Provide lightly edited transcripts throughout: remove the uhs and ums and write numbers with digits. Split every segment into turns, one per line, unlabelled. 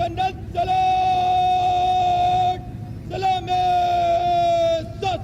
General सलाम Salameh सत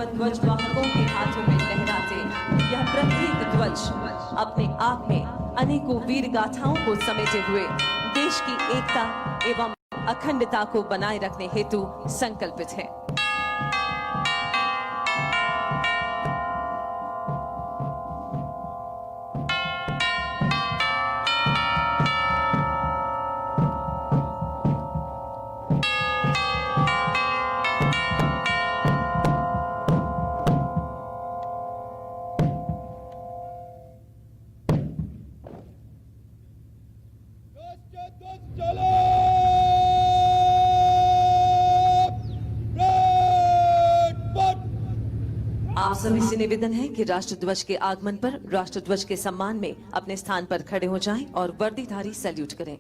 ध्वज वाहकों के हाथों में लहराते यह प्रत्येक ध्वज अपने आप में अनेकों वीर गाथाओं को समेटे हुए देश की एकता एवं अखंडता को बनाए रखने हेतु संकल्पित है। आप सभी से निवेदन है कि राष्ट्रध्वज के आगमन पर राष्ट्रध्वज के सम्मान में अपने स्थान पर खड़े हो जाएं और वर्दीधारी सैल्यूट करें।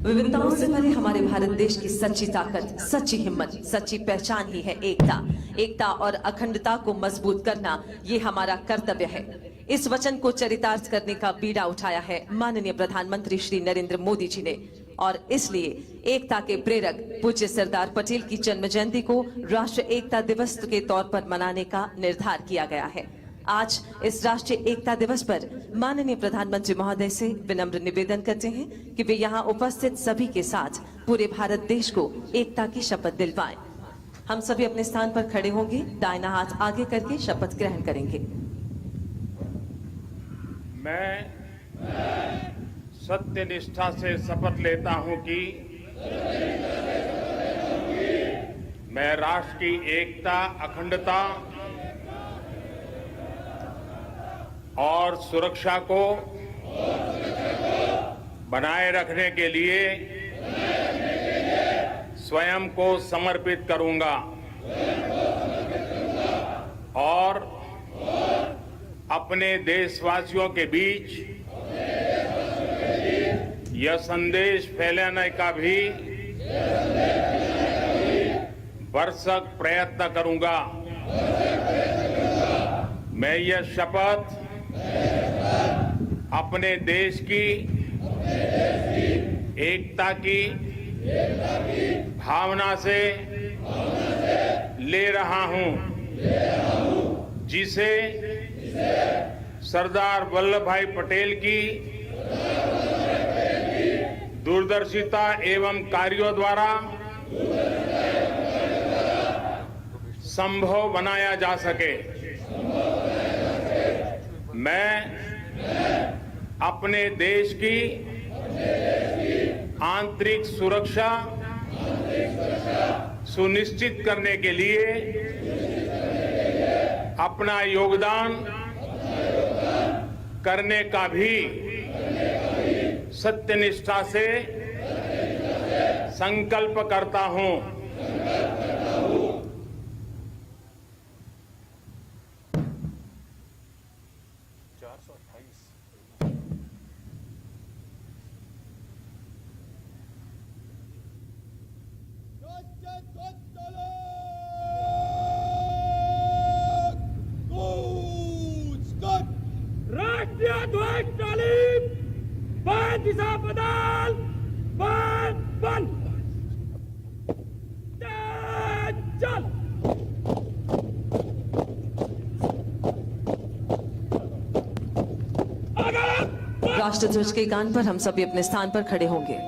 विविधताओं से भरे हमारे भारत देश की सच्ची ताकत, सच्ची हिम्मत, सच्ची पहचान ही है एकता। एकता और अखंडता को मजबूत करना ये हमारा कर्तव्य है। इस वचन को चरितार्थ करने का बीड़ा उठाया है माननीय प्रधानमंत्री श्री नरेंद्र मोदी जी ने, और इसलिए एकता के प्रेरक पूज्य सरदार पटेल की जन्म जयंती को राष्ट्र एकता दिवस के तौर पर मनाने का निर्धार किया गया है। आज इस राष्ट्रीय एकता दिवस पर माननीय प्रधानमंत्री महोदय से विनम्र निवेदन करते हैं कि वे यहाँ उपस्थित सभी के साथ पूरे भारत देश को एकता की शपथ दिलवाएं। हम सभी अपने स्थान पर खड़े होंगे, दाहिना हाथ आगे करके शपथ ग्रहण करेंगे।
मैं सत्य निष्ठा से शपथ लेता हूं कि मैं राष्ट्र की एकता, अखंडता और सुरक्षा को बनाए रखने के लिए स्वयं को समर्पित करूंगा और अपने देशवासियों के बीच यह संदेश फैलाने का भी भरसक प्रयत्न करूंगा। मैं यह शपथ अपने देश की एकता की भावना से ले रहा हूं, जिसे सरदार वल्लभ भाई पटेल की दूरदर्शिता एवं कार्यों द्वारा संभव बनाया जा सके। मैं अपने देश की आंतरिक सुरक्षा सुनिश्चित करने के लिए अपना योगदान करने का भी सत्यनिष्ठा से संकल्प करता हूं।
राष्ट्रीय ध्वज तालीम बंद, दिशा बदल, बंद बंद, चल।
राष्ट्र ध्वज के गान पर हम सभी अपने स्थान पर खड़े होंगे।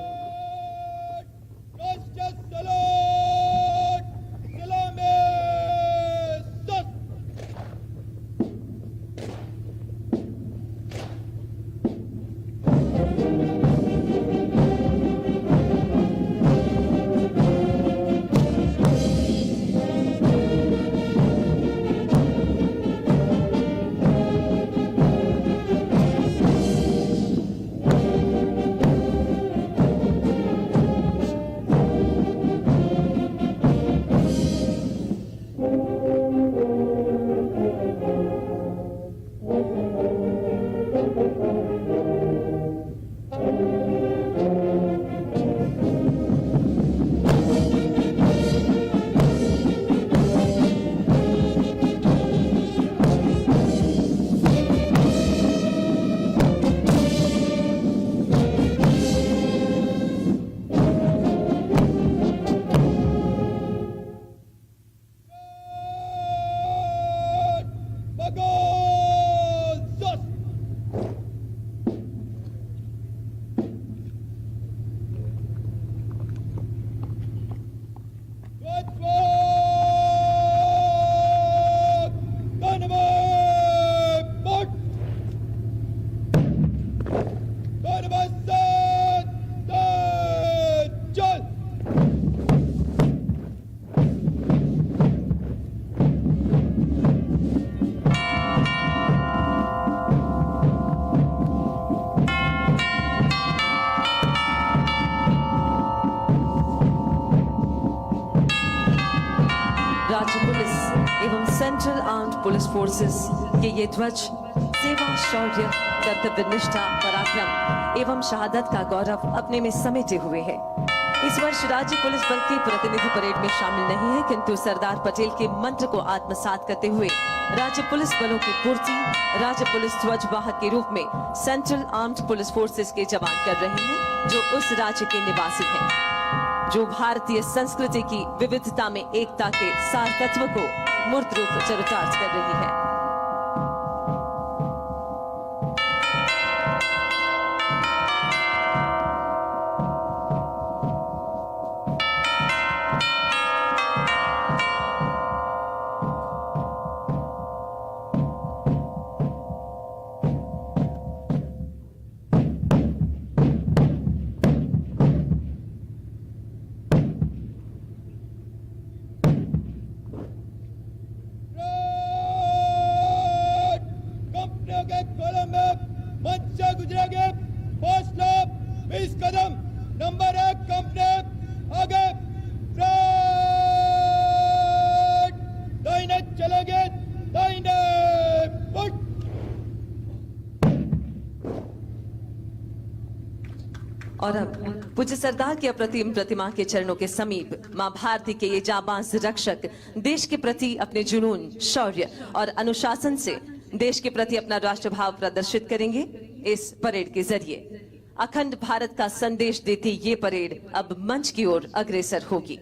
राज्य पुलिस एवं सेंट्रल आर्म्ड पुलिस फोर्सेस के ये ध्वज सेवा, शौर्य, कर्तव्य निष्ठा, पराक्रम एवं शहादत का गौरव अपने में समेटे हुए है। इस वर्ष राज्य पुलिस बल के प्रतिनिधि परेड में शामिल नहीं है, किंतु सरदार पटेल के मंत्र को आत्मसात करते हुए राज्य पुलिस बलों की पूर्ति राज्य पुलिस ध्वज वाहक के रूप में सेंट्रल आर्म्ड पुलिस फोर्सेस के जवान कर रहे हैं, जो उस राज्य के निवासी हैं, जो भारतीय संस्कृति की विविधता में एकता के सार तत्व को मूर्त रूप चरितार्थ कर रही है। और अब पूज्य सरदार की अप्रतिम प्रतिमा के चरणों के समीप मां भारती के ये जाबाज रक्षक देश के प्रति अपने जुनून, शौर्य और अनुशासन से देश के प्रति अपना राष्ट्रभाव प्रदर्शित करेंगे। इस परेड के जरिए अखंड भारत का संदेश देती ये परेड अब मंच की ओर अग्रसर होगी।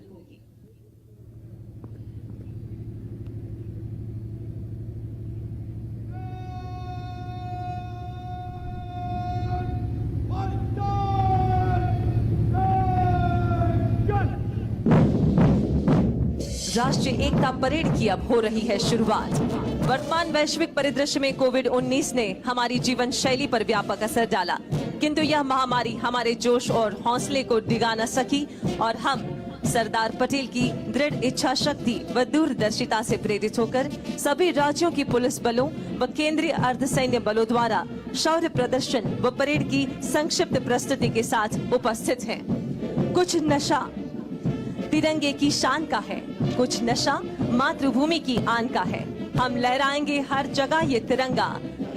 राष्ट्रीय एकता परेड की अब हो रही है शुरुआत। वर्तमान वैश्विक परिदृश्य में कोविड-19 ने हमारी जीवन शैली पर व्यापक असर डाला, किंतु यह महामारी हमारे जोश और हौसले को डिगा न सकी और हम सरदार पटेल की दृढ़ इच्छा शक्ति व दूरदर्शिता से प्रेरित होकर सभी राज्यों की पुलिस बलों व केंद्रीय अर्धसैन्य बलों द्वारा शौर्य प्रदर्शन व परेड की संक्षिप्त प्रस्तुति के साथ उपस्थित हैं। कुछ नशा तिरंगे की शान का है, कुछ नशा मातृभूमि की आन का है। हम लहराएंगे हर जगह ये तिरंगा,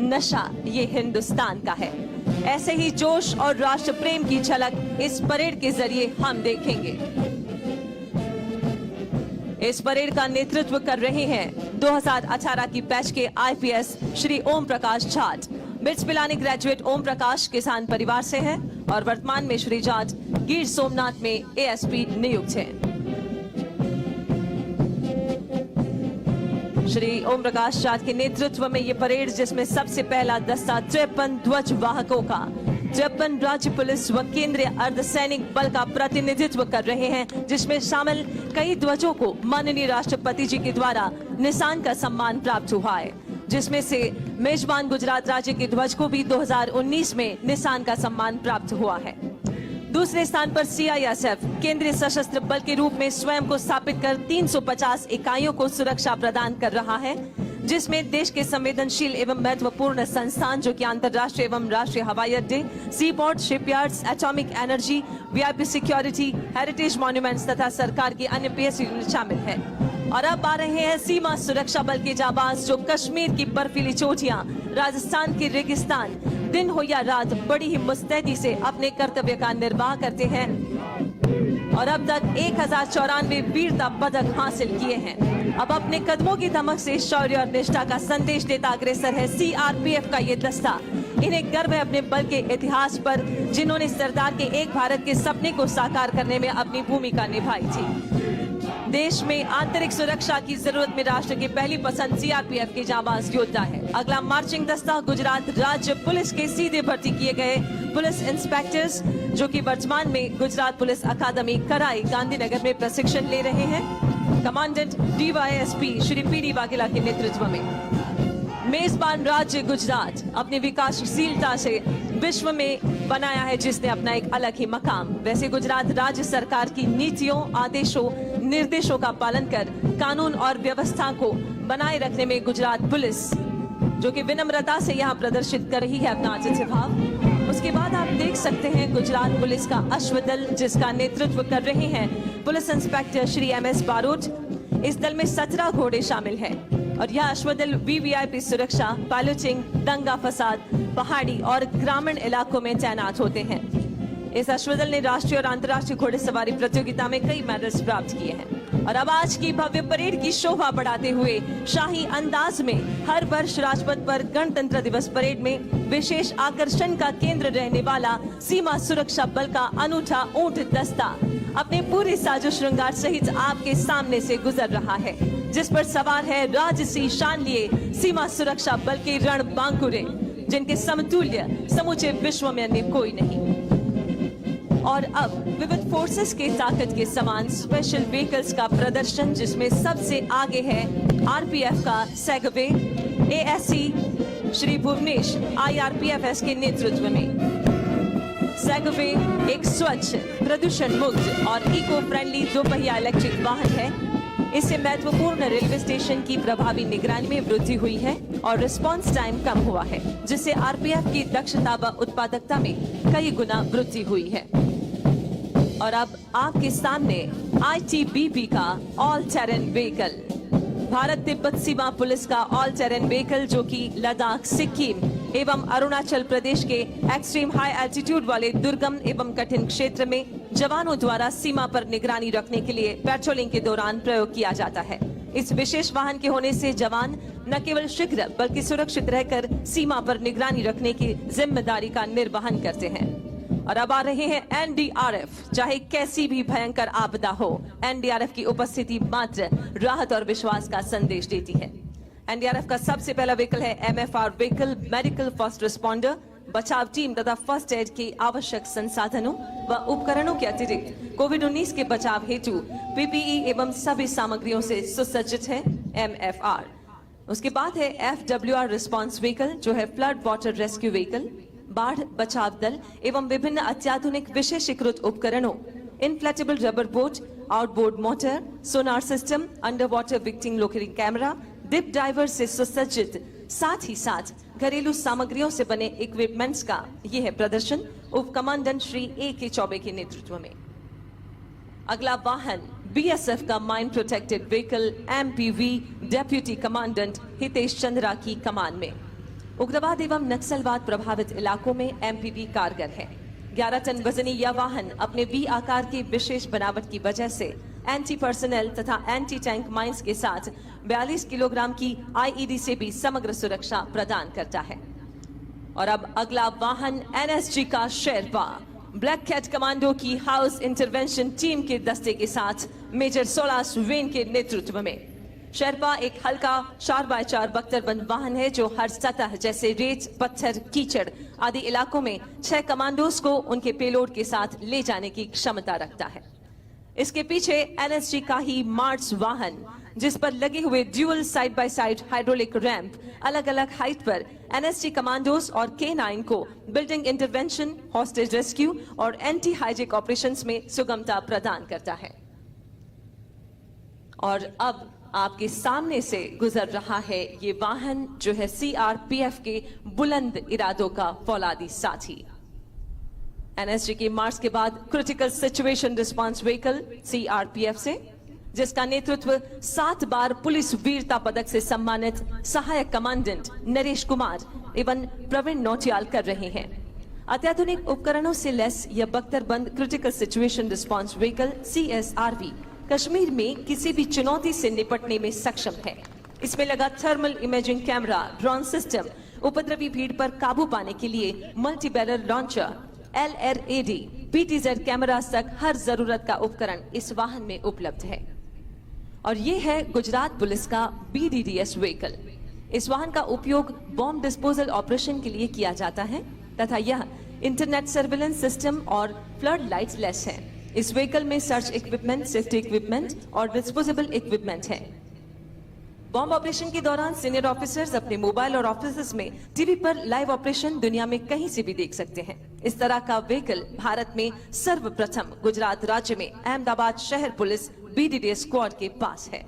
नशा ये हिंदुस्तान का है। ऐसे ही जोश और राष्ट्र प्रेम की झलक इस परेड के जरिए हम देखेंगे। इस परेड का नेतृत्व कर रहे हैं 2018 की बैच के IPS Shri Om Prakash Jat. Bits Pilani graduate Om Prakash किसान परिवार से हैं और वर्तमान में श्री जाट गिर सोमनाथ में एएसपी नियुक्त हैं। श्री ओम प्रकाश जाट के नेतृत्व में ये परेड, जिसमें सबसे पहला दस्ता 53 ध्वज वाहकों का 53 राज्य पुलिस व केंद्रीय अर्धसैनिक बल का प्रतिनिधित्व कर रहे हैं, जिसमें शामिल कई ध्वजों को माननीय राष्ट्रपति जी के द्वारा निशान का सम्मान प्राप्त हुआ है, जिसमें से मेजबान गुजरात राज्य के ध्वज को भी 2019 में निशान का सम्मान प्राप्त हुआ है। दूसरे स्थान पर सीआईएसएफ केंद्रीय सशस्त्र बल के रूप में स्वयं को स्थापित कर 350 इकाइयों को सुरक्षा प्रदान कर रहा है, जिसमें देश के संवेदनशील एवं महत्वपूर्ण संस्थान जो कि अंतर्राष्ट्रीय एवं राष्ट्रीय हवाई अड्डे, C port, shipyards, atomic energy, VIP security, heritage monuments तथा सरकार की अन्य पीएस यूनिट शामिल है। और अब आ रहे हैं सीमा सुरक्षा बल के जाबाज, जो कश्मीर की बर्फीली चोटियां, राजस्थान के रेगिस्तान, दिन हो या रात बड़ी ही मुस्तैदी से अपने कर्तव्य का निर्वाह करते हैं और अब तक 1094 वीरता पदक हासिल किए हैं। अब अपने कदमों की धमक से शौर्य और निष्ठा का संदेश देता अग्रसर है सीआरपीएफ का ये दस्ता। इन्हें गर्व है अपने बल के इतिहास पर, जिन्होंने सरदार के एक भारत के सपने को साकार करने में अपनी भूमिका निभाई थी। देश में आंतरिक सुरक्षा की जरूरत में राष्ट्र की पहली पसंद सीआरपीएफ के जाबाज योद्धा है। अगला मार्चिंग दस्ता गुजरात राज्य पुलिस के सीधे भर्ती किए गए पुलिस इंस्पेक्टर्स, जो कि वर्तमान में गुजरात पुलिस अकादमी कराई गांधीनगर में प्रशिक्षण ले रहे हैं। Commandant DYSP Shri PD Vaghela के नेतृत्व में मेजबान राज्य गुजरात अपनी विकासशीलता से विश्व में बनाया है, जिसने अपना एक अलग ही मकाम। वैसे गुजरात राज्य सरकार की नीतियों, आदेशों, निर्देशों का पालन कर कानून और व्यवस्था को बनाए रखने में गुजरात पुलिस, जो कि विनम्रता से यहाँ प्रदर्शित कर रही है अपना आतिथ्य भाव। उसके बाद आप देख सकते हैं गुजरात पुलिस का अश्वदल, जिसका नेतृत्व कर रहे हैं police inspector Shri MS Barot. इस दल में 17 घोड़े शामिल हैं और यह अश्वदल वीवीआईपी सुरक्षा, पायलटिंग, दंगा फसाद, पहाड़ी और ग्रामीण इलाकों में तैनात होते हैं। इस अश्वदल ने राष्ट्रीय और अंतर्राष्ट्रीय घोड़े सवारी प्रतियोगिता में कई मेडल्स प्राप्त किए हैं। और अब आज की भव्य परेड की शोभा बढ़ाते हुए शाही अंदाज में हर वर्ष राजपथ पर गणतंत्र दिवस परेड में विशेष आकर्षण का केंद्र रहने वाला सीमा सुरक्षा बल का अनूठा ऊंट दस्ता अपने पूरे साजो श्रृंगार सहित आपके सामने से गुजर रहा है, जिस पर सवार है राजसी शान लिए सीमा सुरक्षा बल के रणबांकुरे, जिनके समतुल्य समूचे विश्व में अन्य कोई नहीं। और अब विविध फोर्सेस के ताकत के समान स्पेशल व्हीकल्स का प्रदर्शन, जिसमें सबसे आगे है आरपीएफ का segue, ASC Shri Bhuvnesh IRPFS के नेतृत्व में। सेगवे एक स्वच्छ, प्रदूषण मुक्त और इको फ्रेंडली दोपहिया इलेक्ट्रिक वाहन है। इससे महत्वपूर्ण रेलवे स्टेशन की प्रभावी निगरानी में वृद्धि हुई है और रिस्पांस टाइम कम हुआ है, जिससे आरपीएफ की दक्षता व उत्पादकता में कई गुना वृद्धि हुई है। और अब आपके सामने आईटीबीपी का all terrain vehicle, Bharat Tibbat सीमा पुलिस का ऑल टेरेन व्हीकल, जो कि लद्दाख, सिक्किम, एवं अरुणाचल प्रदेश के एक्सट्रीम हाई एल्टीट्यूड वाले दुर्गम एवं कठिन क्षेत्र में जवानों द्वारा सीमा पर निगरानी रखने के लिए पेट्रोलिंग के दौरान प्रयोग किया जाता है। इस विशेष वाहन के होने से जवान न केवल शीघ्र बल्कि सुरक्षित रहकर सीमा पर निगरानी रखने की जिम्मेदारी का निर्वहन करते हैं। और अब आ रहे हैं एनडीआरएफ। चाहे कैसी भी भयंकर आपदा हो, एनडीआरएफ की उपस्थिति मात्र राहत और विश्वास का संदेश देती है। एनडीआरएफ का सबसे पहला व्हीकल है MFR vehicle, medical first responder. बचाव टीम तथा फर्स्ट एड के आवश्यक संसाधनों व उपकरणों के अतिरिक्त कोविड-19 के बचाव हेतु पीपीई एवं सभी सामग्रियों से सुसज्जित है एमएफआर। उसके बाद है एफडब्ल्यूआर रिस्पॉन्स व्हीकल, जो है फ्लड वाटर रेस्क्यू व्हीकल, बाढ़ बचाव दल एवं विभिन्न अत्याधुनिक विशेषीकृत उपकरणों, inflatable rubber boat, outboard motor, sonar system, under water victim locating camera, deep diver से सुसज्जित, साथ ही साथ घरेलू सामग्रियों से बने इक्विपमेंट्स का यह है प्रदर्शन उप कमांडेंट श्री A.K. चौबे के नेतृत्व में। अगला वाहन बीएसएफ का mine protected vehicle MPV, deputy commandant Hitesh Chandra की कमान में। उग्रवाद एवं नक्सलवाद प्रभावित इलाकों में एमपीवी कारगर है। 11 टन वजनी यह वाहन अपने वी आकार की विशेष बनावट की वजह से एंटी पर्सनल तथा एंटी टैंक माइंस के साथ 42 किलोग्राम की आईईडी से भी समग्र सुरक्षा प्रदान करता है। और अब अगला वाहन एनएसजी का शेरपा, ब्लैक कैट कमांडो की हाउस इंटरवेंशन टीम के दस्ते के साथ मेजर सोलास वेन के नेतृत्व में। शेरपा एक हल्का 4x4 बख्तरबंद वाहन है जो हर सतह जैसे रेत, पत्थर, कीचड़ आदि इलाकों में 6 कमांडोज को उनके पेलोड के साथ ले जाने की क्षमता रखता है। इसके पीछे एनएसजी का ही मार्च वाहन, जिस पर लगे हुए dual side by side hydraulic ramp अलग अलग हाइट पर एनएसजी कमांडोज और K9 को बिल्डिंग इंटरवेंशन, हॉस्टेज रेस्क्यू और एंटी हाइजेक ऑपरेशंस में सुगमता प्रदान करता है। और अब आपके सामने से गुजर रहा है ये वाहन, जो है सीआरपीएफ के बुलंद इरादों का फौलादी साथी। एनएसजी की मार्च के बाद critical situation response vehicle CRPF से, जिसका नेतृत्व 7 बार पुलिस वीरता पदक से सम्मानित सहायक कमांडेंट नरेश कुमार एवं प्रवीण नौटियाल कर रहे हैं। अत्याधुनिक उपकरणों से लैस यह बख्तरबंद critical situation response vehicle CSRV Kashmir में किसी भी चुनौती से निपटने में सक्षम है। इसमें लगा thermal imaging camera, drone system, उपद्रवी भीड़ पर काबू पाने के लिए multi barrel launcher, LRAD, PTZ camera तक हर जरूरत का उपकरण इस वाहन में उपलब्ध है। और ये है गुजरात पुलिस का BDDS व्हीकल। इस वाहन का उपयोग बॉम्ब डिस्पोजल ऑपरेशन के लिए किया जाता है तथा यह इंटरनेट सर्विलेंस सिस्टम और फ्लड लाइट्स लेस है। इस व्हीकल में सर्च इक्विपमेंट, सेफ्टी इक्विपमेंट और डिस्पोजेबल इक्विपमेंट है। बॉम्ब ऑपरेशन के दौरान सीनियर ऑफिसर्स अपने मोबाइल और ऑफिस में टीवी पर लाइव ऑपरेशन दुनिया में कहीं से भी देख सकते हैं। इस तरह का व्हीकल भारत में सर्वप्रथम गुजरात राज्य में अहमदाबाद शहर पुलिस BDDS स्क्वाड के पास है।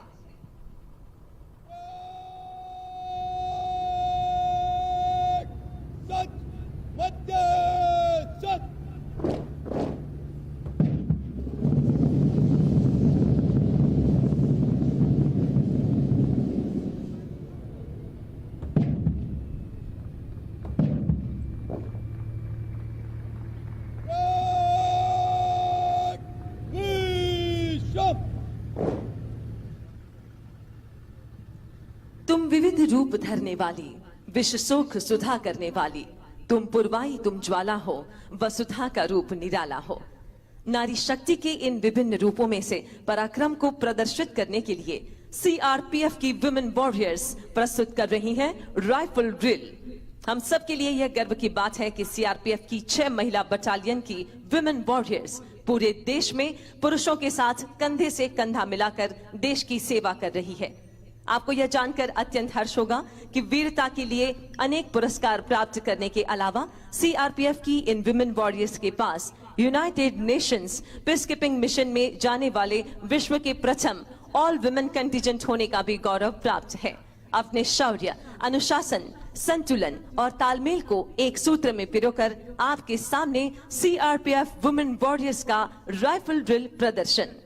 तुम विविध रूप धरने वाली, विश्व सुख सुधा करने वाली, तुम पुरवाई तुम ज्वाला हो, वसुधा का रूप निराला हो। नारी शक्ति के इन विभिन्न रूपों में से पराक्रम को प्रदर्शित करने के लिए सीआरपीएफ की वुमेन वॉरियर्स प्रस्तुत कर रही हैं राइफल ड्रिल। हम सब के लिए यह गर्व की बात है कि सीआरपीएफ की 6 महिला बटालियन की वुमेन वॉरियर्स पूरे देश में पुरुषों के साथ कंधे से कंधा मिलाकर देश की सेवा कर रही है। आपको यह जानकर अत्यंत हर्ष होगा कि वीरता के लिए अनेक पुरस्कार प्राप्त करने के अलावा सीआरपीएफ की इन विमेन वॉरियर्स के पास यूनाइटेड नेशंस पीसकीपिंग मिशन में जाने वाले विश्व के प्रथम ऑल वुमेन कंटिजेंट होने का भी गौरव प्राप्त है। अपने शौर्य, अनुशासन, संतुलन और तालमेल को एक सूत्र में पिरोकर आपके सामने सीआरपीएफ वुमेन वॉरियर्स का राइफल ड्रिल प्रदर्शन।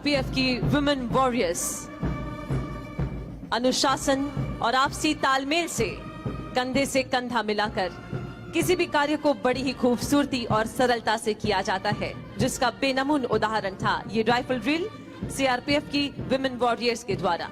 सीआरपीएफ की वुमेन वॉरियर्स अनुशासन और आपसी तालमेल से कंधे से कंधा मिलाकर किसी भी कार्य को बड़ी ही खूबसूरती और सरलता से किया जाता है, जिसका बेनमून उदाहरण था ये राइफल ड्रिल सीआरपीएफ की विमेन वॉरियर्स के द्वारा।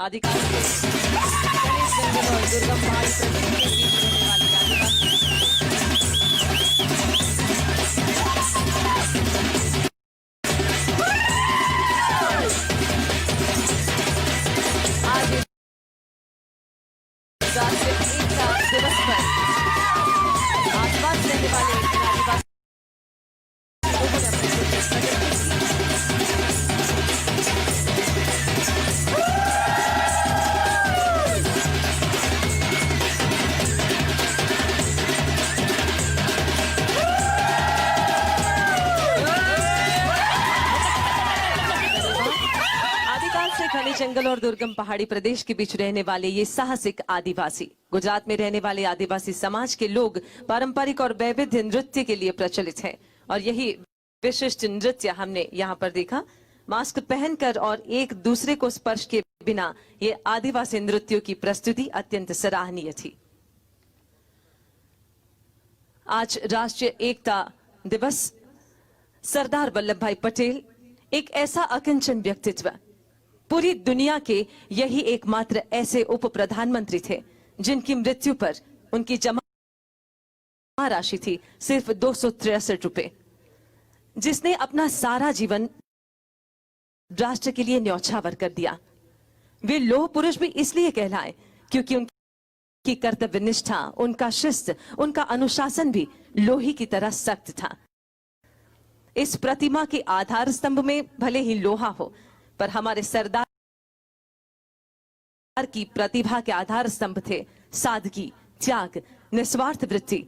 आदिकाल से गणेश जंगल और दुर्गम पहाड़ी प्रदेश के बीच रहने वाले आदिवासी आज राष्ट्रीय एकता दिवस पर आसपास रहने वाले आदिवासी लोगों ने अपने प्रकट की। आदिकाल से घने जंगल और दुर्गम पहाड़ी प्रदेश के बीच रहने वाले ये साहसिक आदिवासी गुजरात में रहने वाले आदिवासी समाज के लोग पारंपरिक और वैविध्य नृत्य के लिए प्रचलित हैं और यही विशिष्ट नृत्य हमने यहाँ पर देखा। मास्क पहनकर और एक दूसरे को स्पर्श के बिना ये आदिवासी नृत्यों की प्रस्तुति अत्यंत सराहनीय थी। आज राष्ट्रीय एकता दिवस। सरदार वल्लभ भाई पटेल एक ऐसा अकिंचन व्यक्तित्व, पूरी दुनिया के यही एकमात्र ऐसे उप प्रधानमंत्री थे जिनकी मृत्यु पर उनकी जमा राशि थी सिर्फ 263 रुपए, जिसने अपना सारा जीवन राष्ट्र के लिए न्यौछावर कर दिया। वे लौह पुरुष भी इसलिए कहलाए क्योंकि उनकी कर्तव्य निष्ठा, उनका शिस्त, उनका अनुशासन भी लोहे की तरह सख्त था। इस प्रतिमा के आधार स्तंभ में भले ही लोहा हो, पर हमारे सरदार की प्रतिभा के आधार स्तंभ थे सादगी, त्याग, निस्वार्थ वृत्ति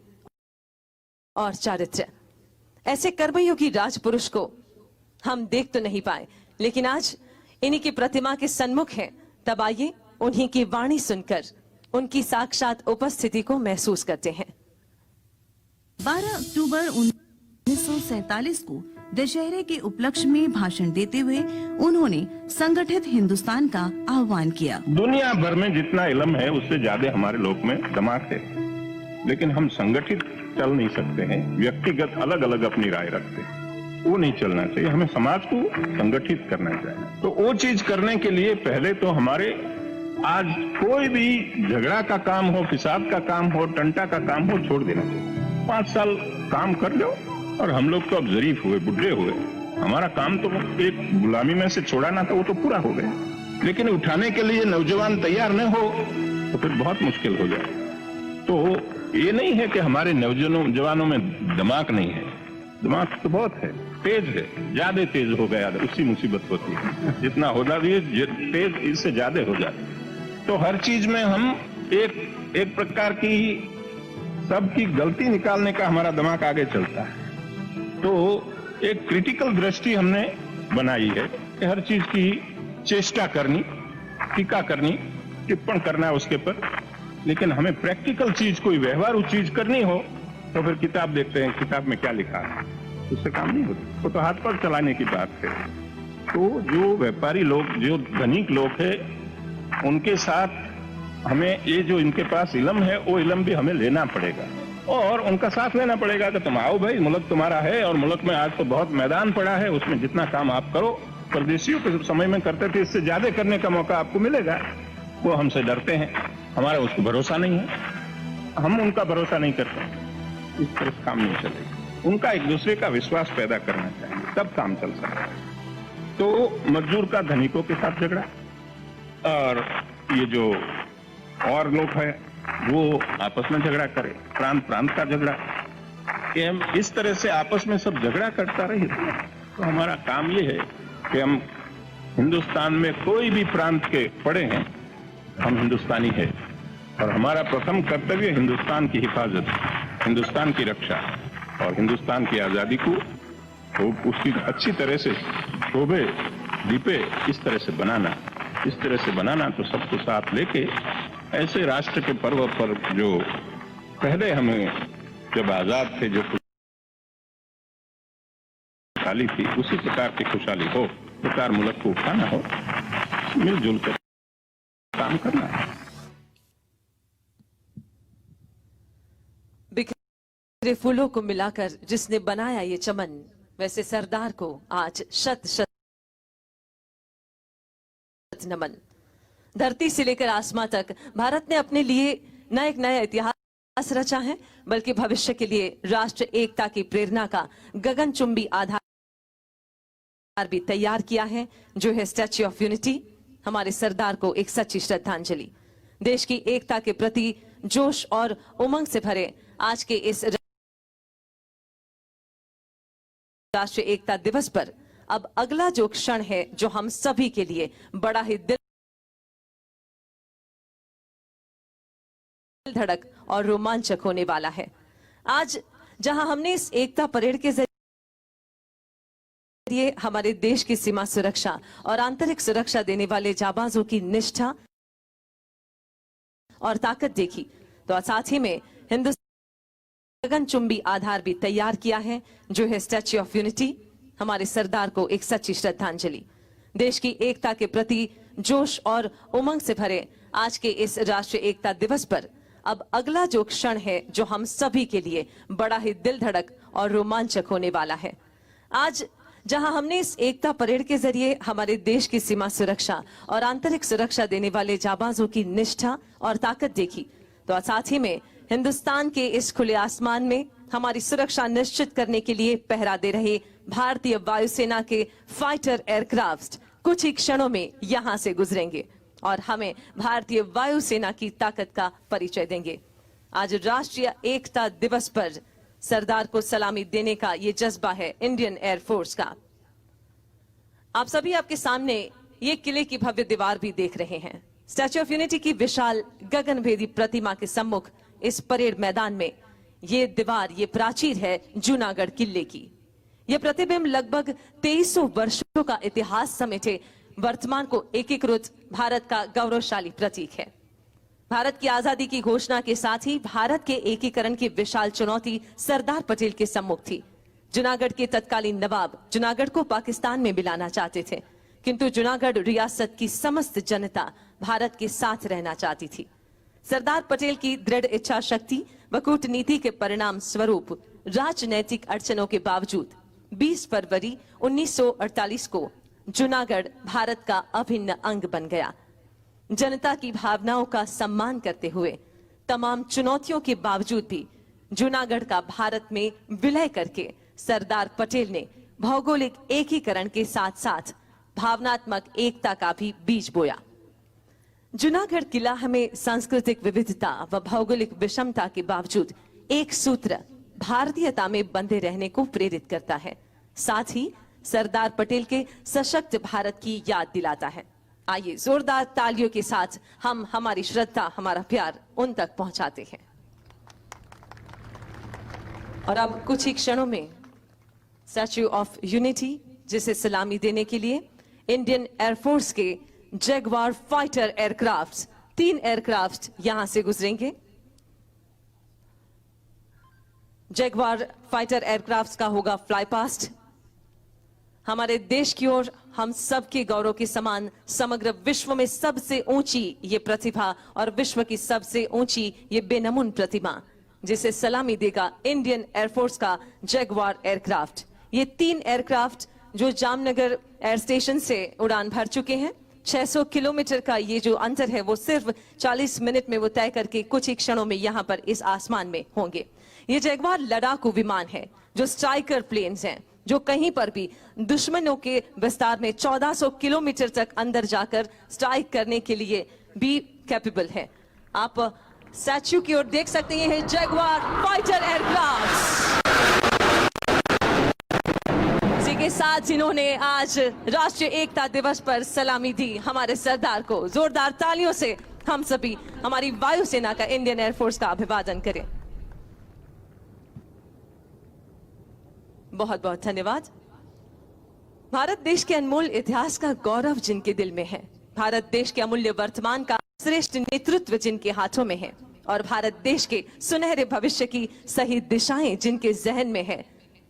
और चारित्र्य। ऐसे कर्मयोगी राजपुरुष को हम देख तो नहीं पाए, लेकिन आज इन्हीं की प्रतिमा के सन्मुख हैं। तब आइए उन्हीं की वाणी सुनकर उनकी साक्षात उपस्थिति को महसूस करते हैं।
12 अक्टूबर 1947 को दशहरे के उपलक्ष्य में भाषण देते हुए उन्होंने संगठित हिंदुस्तान का आह्वान किया।
दुनिया भर में जितना इल्म है उससे ज्यादा हमारे लोग में दिमाग है, लेकिन हम संगठित चल नहीं सकते हैं। व्यक्तिगत अलग अलग अपनी राय रखते हैं, वो नहीं चलना चाहिए। हमें समाज को संगठित करना चाहिए। तो वो चीज करने के लिए पहले तो हमारे आज कोई भी झगड़ा का काम हो, फिसाद का काम हो, टंटा का काम हो, छोड़ देना चाहिए। 5 साल काम कर लो। और हम लोग तो अब जरीफ हुए, बुढ़े हुए, हमारा काम तो एक गुलामी में से छोड़ाना था, वो तो पूरा हो गया। लेकिन उठाने के लिए नौजवान तैयार न हो तो फिर बहुत मुश्किल हो जाए। तो ये नहीं है कि हमारे नौजवानों में दिमाग नहीं है, दिमाग तो बहुत है, तेज है, ज्यादा तेज हो गया, उसकी मुसीबत होती है। जितना हो जाती है तेज, इससे ज्यादा हो जाती है। तो हर चीज में हम एक प्रकार की सबकी गलती निकालने का हमारा दिमाग आगे चलता है। तो एक क्रिटिकल दृष्टि हमने बनाई है कि हर चीज की चेष्टा करनी, टीका करनी, टिप्पण करना है उसके पर, लेकिन हमें प्रैक्टिकल चीज, कोई व्यवहारू चीज करनी हो तो फिर किताब देखते हैं, किताब में क्या लिखा है, उससे काम नहीं होता। वो तो हाथ पर चलाने की बात है। तो जो व्यापारी लोग, जो धनिक लोग है, उनके साथ हमें ये जो इनके पास इल्म है, वो इल्म भी हमें लेना पड़ेगा और उनका साथ लेना पड़ेगा कि तुम आओ भाई, मुल्क तुम्हारा है और मुल्क में आज तो बहुत मैदान पड़ा है, उसमें जितना काम आप करो, परदेशियों के समय में करते थे, इससे ज्यादा करने का मौका आपको मिलेगा। वो हमसे डरते हैं, हमारा उसको भरोसा नहीं है, हम उनका भरोसा नहीं करते। इस तरह काम नहीं चलेगा। उनका एक दूसरे का विश्वास पैदा करना चाहिए, तब काम चल सकता है। तो मजदूर का धनिकों के साथ झगड़ा और ये जो और लोग हैं वो आपस में झगड़ा करे, प्रांत प्रांत का झगड़ा, कि हम इस तरह से आपस में सब झगड़ा करता रहे। तो हमारा काम ये है कि हम हिंदुस्तान में कोई भी प्रांत के पड़े हैं, हम हिंदुस्तानी है और हमारा प्रथम कर्तव्य हिंदुस्तान की हिफाजत, हिंदुस्तान की रक्षा और हिंदुस्तान की आजादी को तो उसकी अच्छी तरह से शोभे दीपे इस तरह से बनाना। तो सबको साथ लेके ऐसे राष्ट्र के पर्व पर जो पहले हमें जब आजाद थे जो खुशहाली थी, उसी प्रकार की खुशहाली हो, प्रकार मुल्क को उठाना हो, मिलजुल कर काम करना है।
बिखरे फूलों को मिलाकर जिसने बनाया ये चमन, वैसे सरदार को आज शत शत नमन। धरती से लेकर आसमां तक भारत ने अपने लिए न एक नया इतिहास रचा है, बल्कि भविष्य के लिए राष्ट्र एकता की प्रेरणा का गगनचुंबी आधार भी तैयार किया है, जो है स्टैच्यू ऑफ यूनिटी, हमारे सरदार को एक सच्ची श्रद्धांजलि। देश की एकता के प्रति जोश और उमंग से भरे आज के इस राष्ट्रीय एकता दिवस पर अब अगला जो क्षण है, जो हम सभी के लिए बड़ा ही दिल धड़क और रोमांचक होने वाला है। आज जहां हमने इस एकता परेड के जरिए हमारे देश की सीमा सुरक्षा और आंतरिक सुरक्षा देने वाले जाबाजों की निष्ठा और ताकत देखी, तो साथ ही में हिंदुस्तान गगनचुंबी आधार भी तैयार किया है, जो है स्टैच्यू ऑफ यूनिटी, हमारे सरदार को एक सच्ची श्रद्धांजलि। देश की एकता के प्रति जोश और उमंग से भरे आज के इस राष्ट्रीय एकता दिवस पर अब अगला जो क्षण है, जो हम सभी के लिए बड़ा ही दिल धड़क और रोमांचक होने वाला है। आज जहां हमने इस एकता परेड के जरिए हमारे देश की सीमा सुरक्षा और आंतरिक सुरक्षा देने वाले जाबाजों की निष्ठा और ताकत देखी, तो साथ ही में हिंदुस्तान के इस खुले आसमान में हमारी सुरक्षा निश्चित करने के लिए पहरा दे रहे भारतीय वायुसेना के फाइटर एयरक्राफ्ट कुछ ही क्षणों में यहां से गुजरेंगे और हमें भारतीय वायुसेना की ताकत का परिचय देंगे। आज राष्ट्रीय एकता दिवस पर सरदार को सलामी देने का ये जज्बा है इंडियन एयरफोर्स का। आप सभी आपके सामने ये किले की भव्य दीवार भी देख रहे हैं। स्टैच्यू ऑफ यूनिटी की विशाल गगनभेदी प्रतिमा के सम्मुख इस परेड मैदान में ये दीवार, ये प्राचीर है जूनागढ़ किले की। ये प्रतिबिंब लगभग 2300 वर्षों का इतिहास समेटे वर्तमान को एकीकृत भारत का गौरवशाली प्रतीक है। भारत की आजादी की घोषणा के साथ ही भारत के एकीकरण की विशाल चुनौती सरदार पटेल के सम्मुख थी। जूनागढ़ के तत्कालीन नवाब जूनागढ़ को पाकिस्तान में मिलाना चाहते थे, किंतु जूनागढ़ रियासत की समस्त जनता भारत के साथ रहना चाहती थी। सरदार पटेल की दृढ़ इच्छा शक्ति व कूटनीति के परिणाम स्वरूप राजनैतिक अड़चनों के बावजूद 20 फरवरी 1948 को जूनागढ़ भारत का अभिन्न अंग बन गया। जनता की भावनाओं का सम्मान करते हुए तमाम चुनौतियों के बावजूद भी जूनागढ़ का भारत में विलय करके सरदार पटेल ने भौगोलिक एकीकरण के साथ साथ भावनात्मक एकता का भी बीज बोया। जूनागढ़ किला हमें सांस्कृतिक विविधता व भौगोलिक विषमता के बावजूद एक सूत्र भारतीयता में बंधे रहने को प्रेरित करता है, साथ ही सरदार पटेल के सशक्त भारत की याद दिलाता है। आइए जोरदार तालियों के साथ हम हमारी श्रद्धा, हमारा प्यार उन तक पहुंचाते हैं। और अब कुछ ही क्षणों में स्टैच्यू ऑफ यूनिटी, जिसे सलामी देने के लिए इंडियन एयरफोर्स के जगुआर फाइटर एयरक्राफ्ट 3 एयरक्राफ्ट यहां से गुजरेंगे। जगुआर फाइटर एयरक्राफ्ट का होगा फ्लाई पास्ट। हमारे देश की ओर हम सबके गौरव के समान समग्र विश्व में सबसे ऊंची ये प्रतिभा और विश्व की सबसे ऊंची ये बेनमून प्रतिमा, जिसे सलामी देगा इंडियन एयरफोर्स का जगुआर एयरक्राफ्ट। ये 3 एयरक्राफ्ट जो जामनगर एयर स्टेशन से उड़ान भर चुके हैं। 600 किलोमीटर का ये जो अंतर है वो सिर्फ 40 मिनट में वो तय करके कुछ ही क्षणों में यहाँ पर इस आसमान में होंगे। ये जगुआर लड़ाकू विमान है जो स्ट्राइकर प्लेन्स हैं, जो कहीं पर भी दुश्मनों के विस्तार में 1400 किलोमीटर तक अंदर जाकर स्ट्राइक करने के लिए भी कैपेबल है। आप स्टैच्यू की ओर देख सकते हैं जगुआर फाइटर एयरक्राफ्ट। इसी के साथ जिन्होंने आज राष्ट्रीय एकता दिवस पर सलामी दी हमारे सरदार को, जोरदार तालियों से हम सभी हमारी वायुसेना का, इंडियन एयरफोर्स का अभिवादन करें। बहुत बहुत धन्यवाद। भारत देश के अनमोल इतिहास का गौरव जिनके दिल में है, भारत देश के अमूल्य वर्तमान का श्रेष्ठ नेतृत्व जिनके हाथों में है और भारत देश के सुनहरे भविष्य की सही दिशाएं जिनके जहन में है,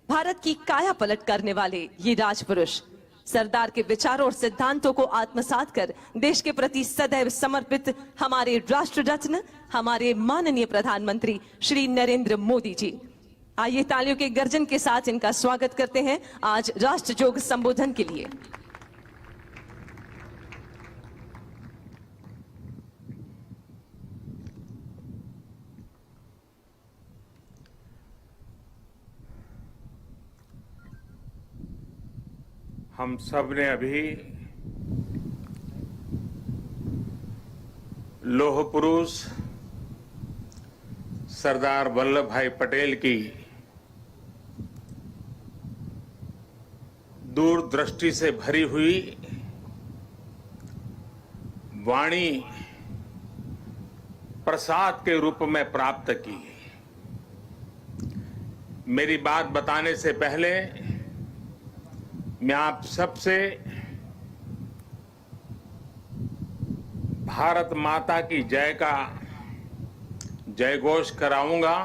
भारत की काया पलट करने वाले ये राजपुरुष सरदार के विचारों और सिद्धांतों को आत्मसात कर देश के प्रति सदैव समर्पित हमारे राष्ट्र रत्न, हमारे माननीय प्रधानमंत्री श्री नरेंद्र मोदी जी। आइए तालियों के गर्जन के साथ इनका स्वागत करते हैं आज राष्ट्र जोग संबोधन के लिए।
हम सब ने अभी लौह पुरुष सरदार वल्लभ भाई पटेल की दूरदृष्टि से भरी हुई वाणी प्रसाद के रूप में प्राप्त की। मेरी बात बताने से पहले मैं आप सबसे भारत माता की जय का जयघोष कराऊंगा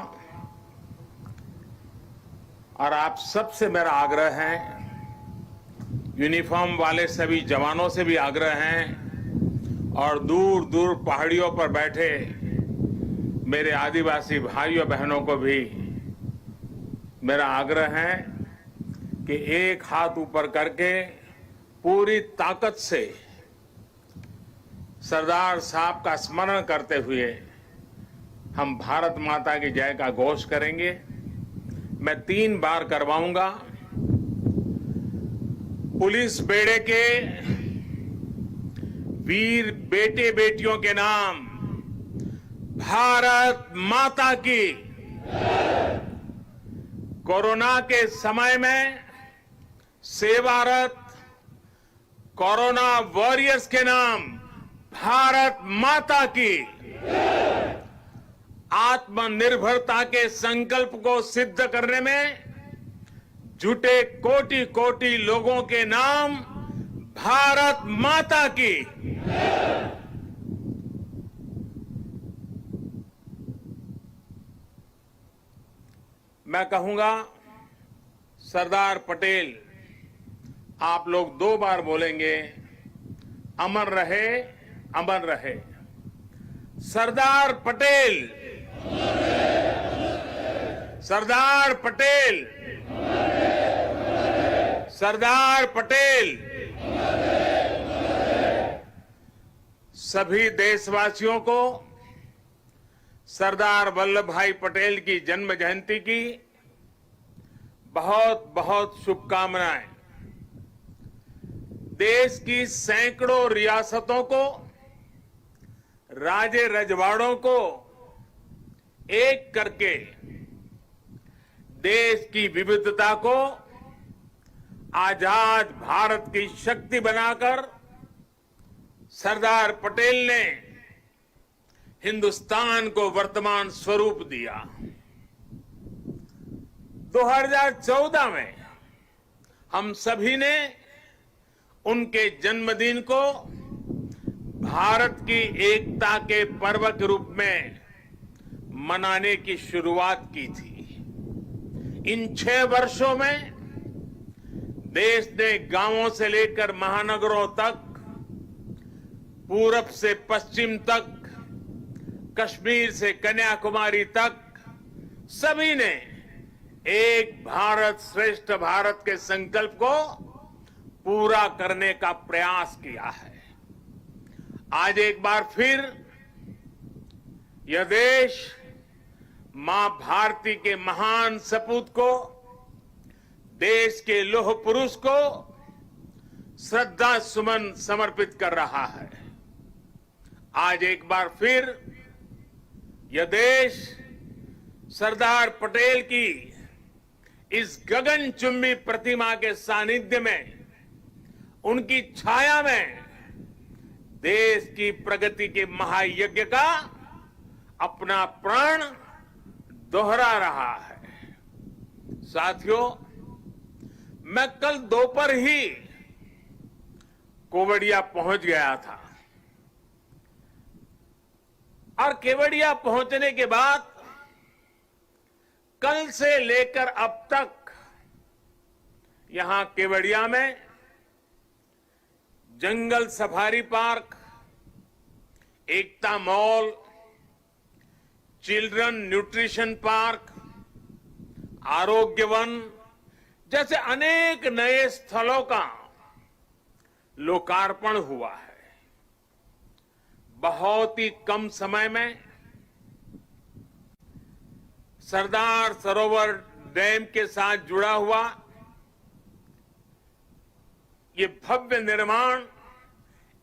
और आप सबसे मेरा आग्रह है, यूनिफॉर्म वाले सभी जवानों से भी आग्रह है और दूर दूर पहाड़ियों पर बैठे मेरे आदिवासी भाइयों बहनों को भी मेरा आग्रह है कि एक हाथ ऊपर करके पूरी ताकत से सरदार साहब का स्मरण करते हुए हम भारत माता की जय का घोष करेंगे। मैं 3 बार करवाऊंगा। पुलिस बेड़े के वीर बेटे बेटियों के नाम भारत माता की। कोरोना के समय में सेवारत कोरोना वॉरियर्स के नाम भारत माता की। आत्मनिर्भरता के संकल्प को सिद्ध करने में जुटे कोटि कोटि लोगों के नाम भारत माता की। मैं कहूंगा सरदार पटेल, आप लोग 2 बार बोलेंगे, अमर रहे, अमर रहे। सरदार पटेल, सरदार पटेल, सरदार पटेल। सभी देशवासियों को सरदार वल्लभ भाई पटेल की जन्म जयंती की बहुत बहुत शुभकामनाएं। देश की सैकड़ों रियासतों को, राजे रजवाड़ों को एक करके देश की विविधता को आजाद भारत की शक्ति बनाकर सरदार पटेल ने हिंदुस्तान को वर्तमान स्वरूप दिया। 2014 में हम सभी ने उनके जन्मदिन को भारत की एकता के पर्व के रूप में मनाने की शुरुआत की थी। इन 6 वर्षों में देश ने गांवों से लेकर महानगरों तक, पूरब से पश्चिम तक, कश्मीर से कन्याकुमारी तक सभी ने एक भारत श्रेष्ठ भारत के संकल्प को पूरा करने का प्रयास किया है। आज एक बार फिर यह देश मां भारती के महान सपूत को, देश के लौह पुरुष को श्रद्धा सुमन समर्पित कर रहा है। आज एक बार फिर यह देश सरदार पटेल की इस गगनचुंबी प्रतिमा के सानिध्य में, उनकी छाया में देश की प्रगति के महायज्ञ का अपना प्राण दोहरा रहा है। साथियों, मैं कल दोपहर ही केवड़िया पहुंच गया था और केवड़िया पहुंचने के बाद कल से लेकर अब तक यहां केवड़िया में जंगल सफारी पार्क, एकता मॉल, चिल्ड्रन न्यूट्रिशन पार्क, आरोग्य वन जैसे अनेक नए स्थलों का लोकार्पण हुआ है। बहुत ही कम समय में सरदार सरोवर डैम के साथ जुड़ा हुआ ये भव्य निर्माण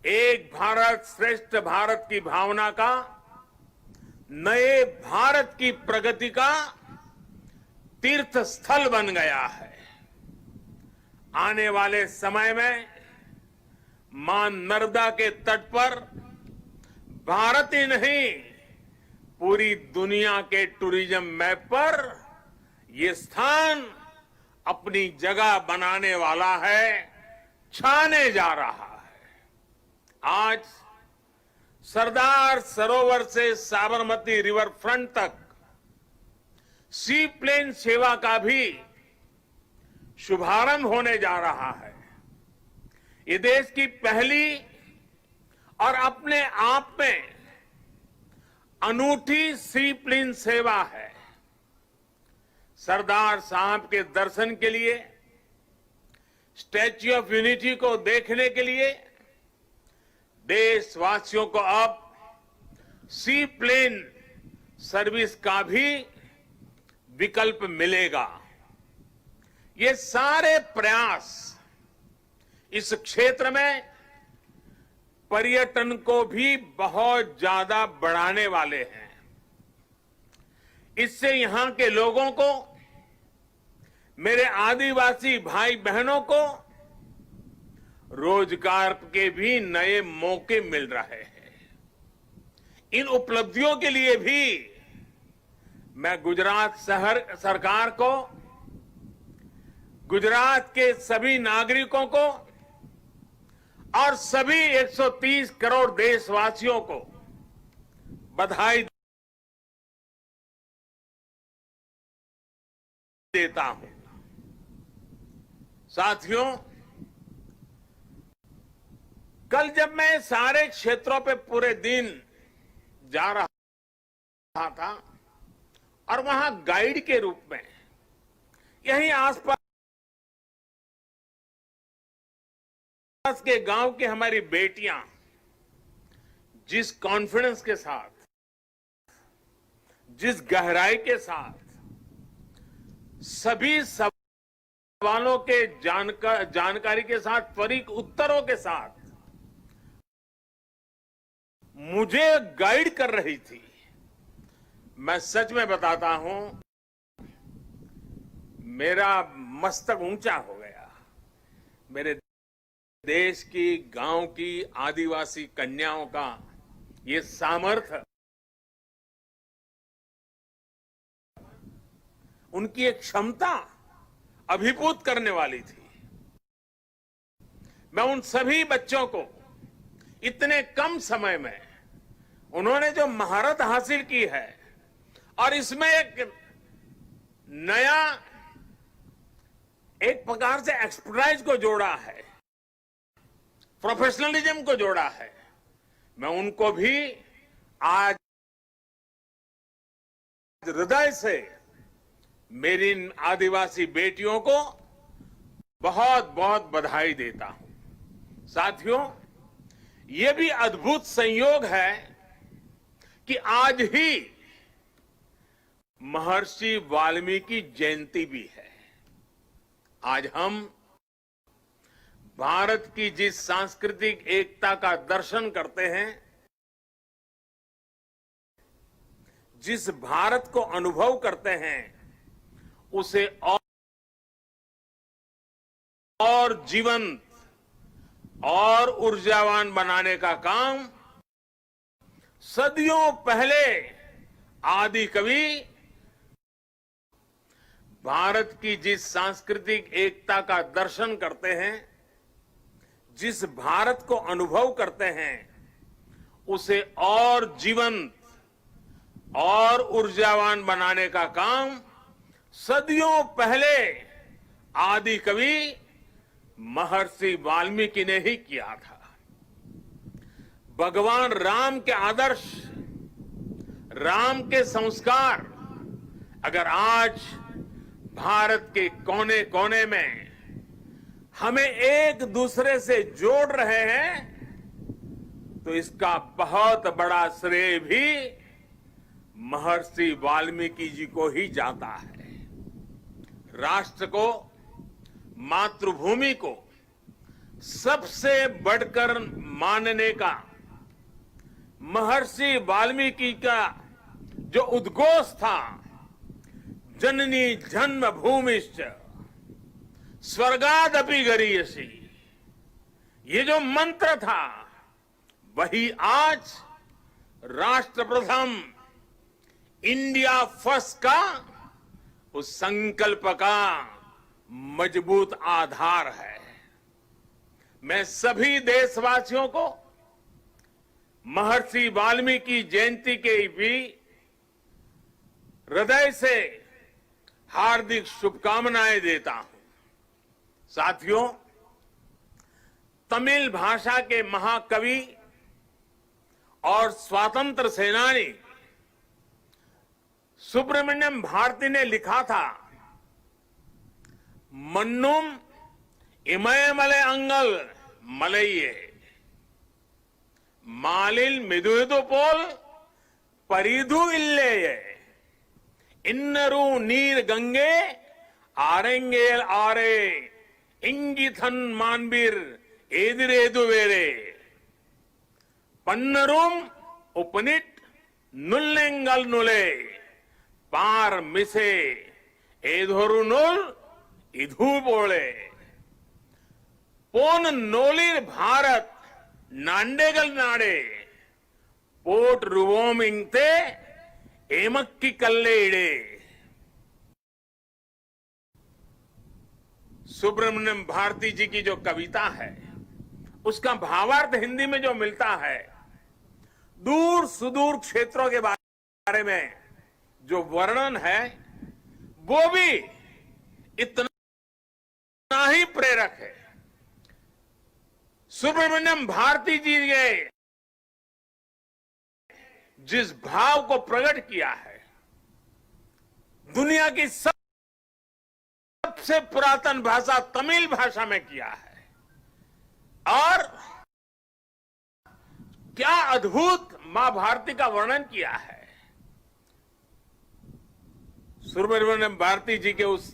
एक भारत श्रेष्ठ भारत की भावना का, नए भारत की प्रगति का तीर्थ स्थल बन गया है। आने वाले समय में मां नर्मदा के तट पर भारत ही नहीं, पूरी दुनिया के टूरिज्म मैप पर ये स्थान अपनी जगह बनाने वाला है, छाने जा रहा है। आज सरदार सरोवर से साबरमती रिवर फ्रंट तक सी प्लेन सेवा का भी शुभारंभ होने जा रहा है। ये देश की पहली और अपने आप में अनूठी सी प्लेन सेवा है। सरदार साहब के दर्शन के लिए, स्टैच्यू ऑफ यूनिटी को देखने के लिए देशवासियों को अब सी प्लेन सर्विस का भी विकल्प मिलेगा। ये सारे प्रयास इस क्षेत्र में पर्यटन को भी बहुत ज्यादा बढ़ाने वाले हैं। इससे यहां के लोगों को, मेरे आदिवासी भाई बहनों को रोजगार के भी नए मौके मिल रहे हैं। इन उपलब्धियों के लिए भी मैं गुजरात सरकार को, गुजरात के सभी नागरिकों को और सभी 130 करोड़ देशवासियों को बधाई देता हूं। साथियों, कल जब मैं सारे क्षेत्रों पे पूरे दिन जा रहा था और वहां गाइड के रूप में यहीं आसपास के गांव की हमारी बेटियां जिस कॉन्फिडेंस के साथ, जिस गहराई के साथ सभी सवालों के जानकारी के साथ, त्वरित उत्तरों के साथ मुझे गाइड कर रही थी, मैं सच में बताता हूं, मेरा मस्तक ऊंचा हो गया। मेरे देश की, गांव की आदिवासी कन्याओं का ये सामर्थ्य, उनकी एक क्षमता अभिभूत करने वाली थी। मैं उन सभी बच्चों को इतने कम समय में उन्होंने जो महारत हासिल की है और इसमें एक नया, एक प्रकार से एक्सपर्टाइज को जोड़ा है, प्रोफेशनलिज्म को जोड़ा है, मैं उनको भी आज हृदय से मेरी आदिवासी बेटियों को बहुत बहुत बधाई देता हूं। साथियों, ये भी अद्भुत संयोग है कि आज ही महर्षि वाल्मीकि जयंती भी है। आज हम भारत की जिस सांस्कृतिक एकता का दर्शन करते हैं, जिस भारत को अनुभव करते हैं, उसे और जीवंत और ऊर्जावान बनाने का काम सदियों पहले आदि कवि भारत की जिस सांस्कृतिक एकता का दर्शन करते हैं, जिस भारत को अनुभव करते हैं, उसे और जीवंत और ऊर्जावान बनाने का काम सदियों पहले आदि कवि महर्षि वाल्मीकि ने ही किया था। भगवान राम के आदर्श, राम के संस्कार अगर आज भारत के कोने कोने में हमें एक दूसरे से जोड़ रहे हैं, तो इसका बहुत बड़ा श्रेय भी महर्षि वाल्मीकि जी को ही जाता है। राष्ट्र को, मातृभूमि को सबसे बढ़कर मानने का महर्षि वाल्मीकि का जो उद्घोष था, जननी जन्मभूमिश्च स्वर्गादपि गरीयसी, ये जो मंत्र था वही आज राष्ट्र प्रथम इंडिया फर्स्ट का उस संकल्प का मजबूत आधार है। मैं सभी देशवासियों को महर्षि वाल्मीकि जयंती के भी हृदय से हार्दिक शुभकामनाएं देता हूं। साथियों, तमिल भाषा के महाकवि और स्वतंत्र सेनानी सुब्रमण्यम भारती ने लिखा था, मन्नुम इमयमले अंगल मलइये मालिल मिदुयदु पोल परिधु इल्लेये इन्नरू नीर गंगे आरेंगेल आरे इंगिथन मानबीर एदिरेदु वेरे पन्नरूम उपनिट नुल्लेंगल नुले पार मिसे एधोरु नुल इधु बोले पोन नोलिर भारत नांडेगल नाडे पोट रुवोमिंगते एमक्की कल्ले इडे। सुब्रमण्यम भारती जी की जो कविता है उसका भावार्थ हिंदी में जो मिलता है, दूर सुदूर क्षेत्रों के बारे में जो वर्णन है वो भी इतना ही प्रेरक है। सुब्रमण्यम भारती जी ने जिस भाव को प्रकट किया है, दुनिया की सबसे पुरातन भाषा तमिल भाषा में किया है, और क्या अद्भुत मां भारती का वर्णन किया है। सुब्रमण्यम भारती जी के उस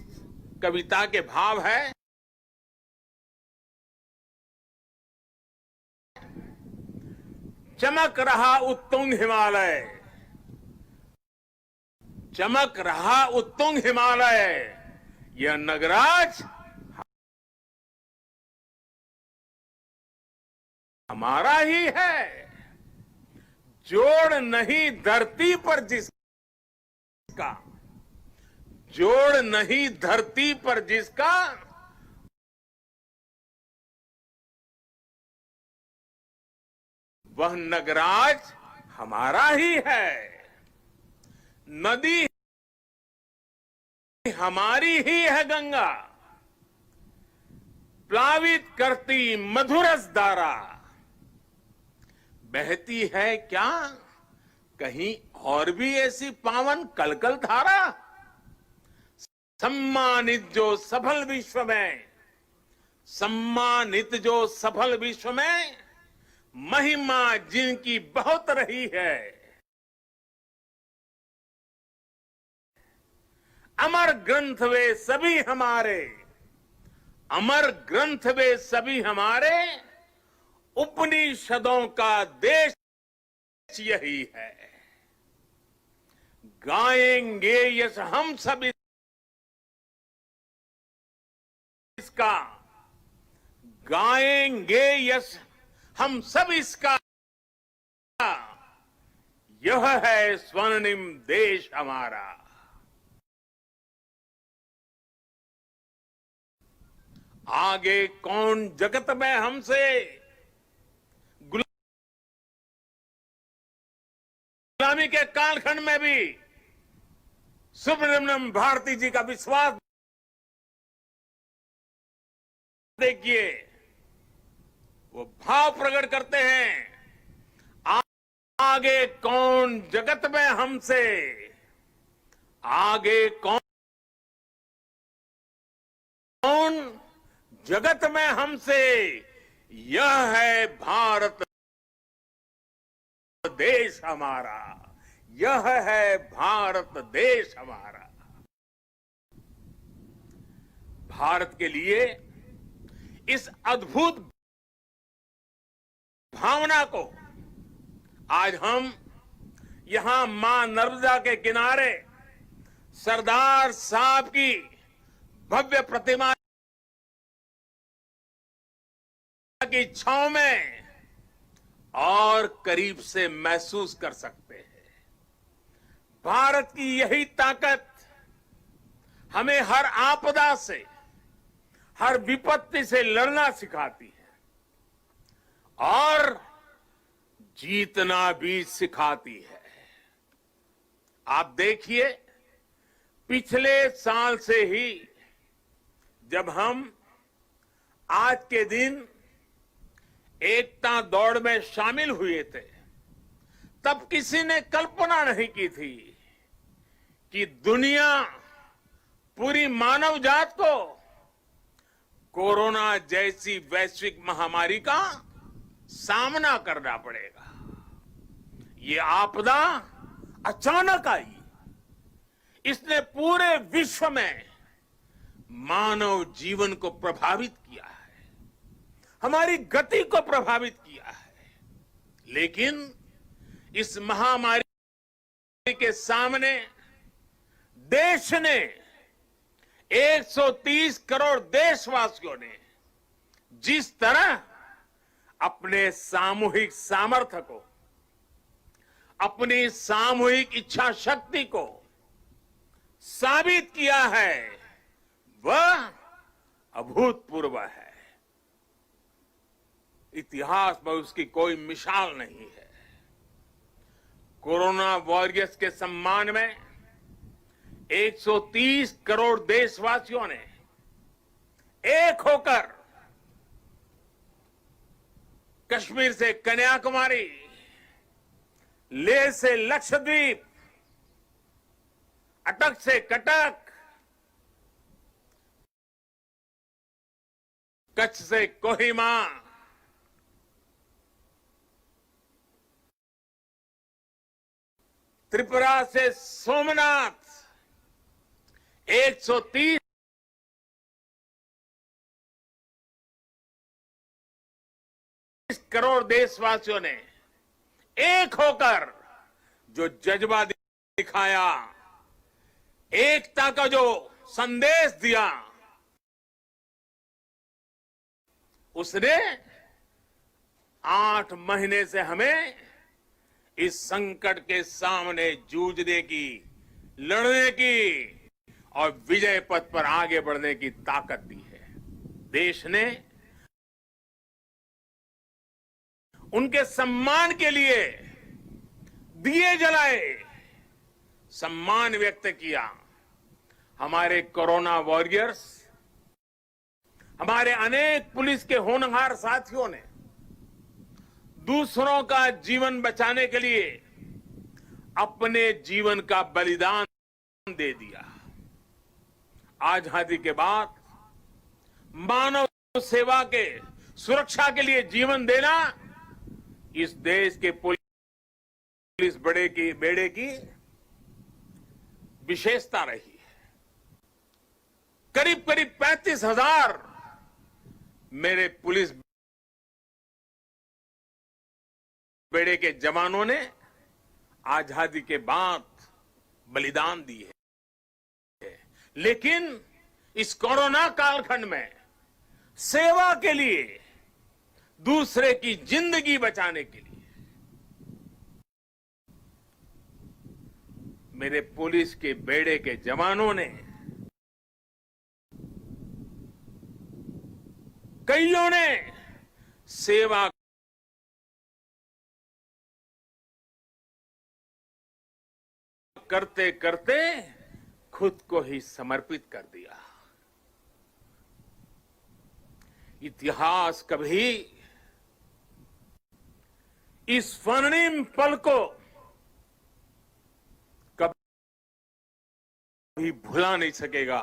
कविता के भाव है, चमक रहा उत्तुंग हिमालय, चमक रहा उत्तुंग हिमालय, यह नगराज हमारा ही है। जोड़ नहीं धरती पर जिसका, जोड़ नहीं धरती पर जिसका, वह नगराज हमारा ही है। नदी हमारी ही है गंगा, प्लावित करती मधुरस धारा, बहती है क्या कहीं और भी ऐसी पावन कलकल धारा। सम्मानित जो सफल विश्व में, सम्मानित जो सफल विश्व में, महिमा जिनकी बहुत रही है। अमर ग्रंथ वे सभी हमारे, अमर ग्रंथ वे सभी हमारे, उपनिषदों का देश यही है। गाएंगे यश हम सब इसका, गाएंगे यश हम सब इसका, यह है स्वर्णिम देश हमारा। आगे कौन जगत में हमसे गुलामी के कालखंड में भी सुब्रमण्यम भारती जी का विश्वास देखिए, वो भाव प्रकट करते हैं, आगे कौन जगत में हमसे, आगे कौन जगत में हमसे, यह है भारत देश हमारा, यह है भारत देश हमारा। भारत के लिए इस अद्भुत भावना को आज हम यहां मां नर्मदा के किनारे सरदार साहब की भव्य प्रतिमा की छांव में और करीब से महसूस कर सकते हैं। भारत की यही ताकत हमें हर आपदा से, हर विपत्ति से लड़ना सिखाती है और जीतना भी सिखाती है। आप देखिए, पिछले साल से ही जब हम आज के दिन एकता दौड़ में शामिल हुए थे, तब किसी ने कल्पना नहीं की थी कि दुनिया, पूरी मानव जात को कोरोना जैसी वैश्विक महामारी का सामना करना पड़ेगा। ये आपदा अचानक आई, इसने पूरे विश्व में मानव जीवन को प्रभावित किया है, हमारी गति को प्रभावित किया है। लेकिन इस महामारी के सामने देश ने, 130 करोड़ देशवासियों ने जिस तरह अपने सामूहिक सामर्थ्य को, अपनी सामूहिक इच्छा शक्ति को साबित किया है, वह अभूतपूर्व है। इतिहास में उसकी कोई मिसाल नहीं है। कोरोना वॉरियर्स के सम्मान में 130 करोड़ देशवासियों ने एक होकर कश्मीर से कन्याकुमारी, लेह से लक्षद्वीप, अटक से कटक, कच्छ से कोहिमा, त्रिपुरा से सोमनाथ, 130 करोड़ देशवासियों ने एक होकर जो जज्बा दिखाया, एकता का जो संदेश दिया, उसने 8 महीने से हमें इस संकट के सामने जूझने की, लड़ने की और विजय पथ पर आगे बढ़ने की ताकत दी है। देश ने उनके सम्मान के लिए दिए जलाए, सम्मान व्यक्त किया। हमारे कोरोना वॉरियर्स, हमारे अनेक पुलिस के होनहार साथियों ने दूसरों का जीवन बचाने के लिए अपने जीवन का बलिदान दे दिया। आजादी के बाद मानव सेवा के, सुरक्षा के लिए जीवन देना इस देश के पुलिस बेड़े की विशेषता रही है। करीब 35,000 मेरे पुलिस बेड़े के जवानों ने आजादी के बाद बलिदान दी है। लेकिन इस कोरोना कालखंड में सेवा के लिए, दूसरे की जिंदगी बचाने के लिए मेरे पुलिस के बेड़े के जवानों ने, कईयों ने सेवा करते करते खुद को ही समर्पित कर दिया। इतिहास कभी इस स्वर्णिम पल को कभी भुला नहीं सकेगा।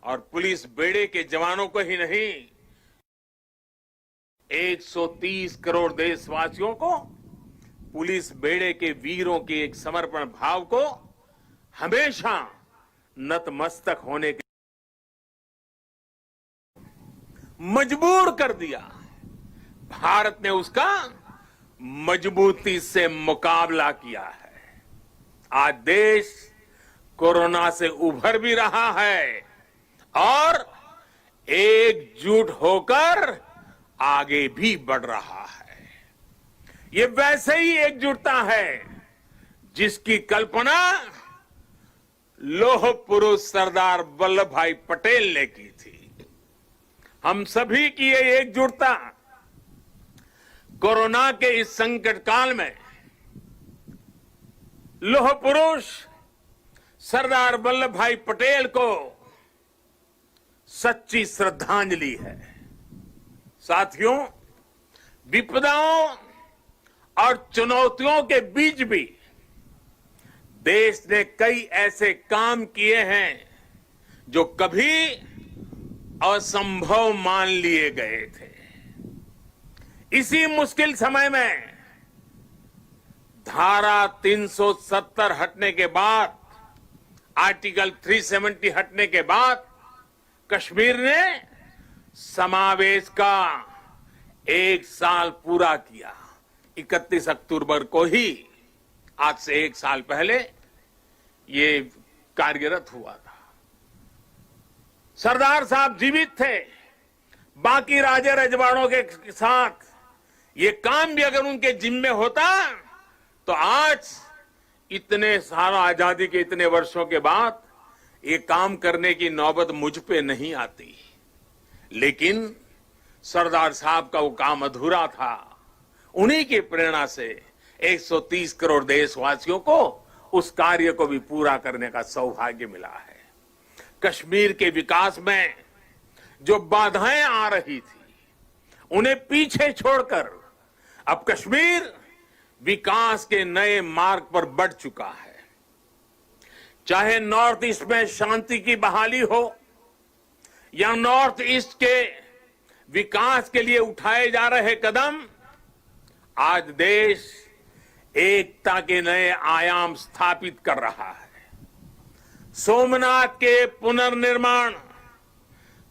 और पुलिस बेड़े के जवानों को ही नहीं, 130 करोड़ देशवासियों को, पुलिस बेड़े के वीरों के एक समर्पण भाव को हमेशा नतमस्तक होने के मजबूर कर दिया। भारत ने उसका मजबूती से मुकाबला किया है। आज देश कोरोना से उभर भी रहा है और एकजुट होकर आगे भी बढ़ रहा है। ये वैसे ही एकजुटता है जिसकी कल्पना लौह पुरुष सरदार वल्लभ भाई पटेल ने की थी। हम सभी की ये एकजुटता कोरोना के इस संकट काल में लौह पुरुष सरदार वल्लभ भाई पटेल को सच्ची श्रद्धांजलि है। साथियों, विपदाओं और चुनौतियों के बीच भी देश ने कई ऐसे काम किए हैं जो कभी असंभव मान लिए गए थे। इसी मुश्किल समय में धारा 370 हटने के बाद, आर्टिकल 370 हटने के बाद कश्मीर ने समावेश का 1 साल पूरा किया। 31 अक्टूबर को ही, आज से 1 साल पहले ये कार्यरत हुआ था। सरदार साहब जीवित थे। बाकी राजे रजवाड़ों के साथ ये काम भी अगर उनके जिम्मे होता तो आज इतने सारा आजादी के इतने वर्षों के बाद ये काम करने की नौबत मुझ पे नहीं आती। लेकिन सरदार साहब का वो काम अधूरा था। उन्हीं की प्रेरणा से 130 करोड़ देशवासियों को उस कार्य को भी पूरा करने का सौभाग्य मिला है। कश्मीर के विकास में जो बाधाएं आ रही थी उन्हें पीछे छोड़कर अब कश्मीर विकास के नए मार्ग पर बढ़ चुका है। चाहे नॉर्थ ईस्ट में शांति की बहाली हो या नॉर्थ ईस्ट के विकास के लिए उठाए जा रहे कदम, आज देश एकता के नए आयाम स्थापित कर रहा है। सोमनाथ के पुनर्निर्माण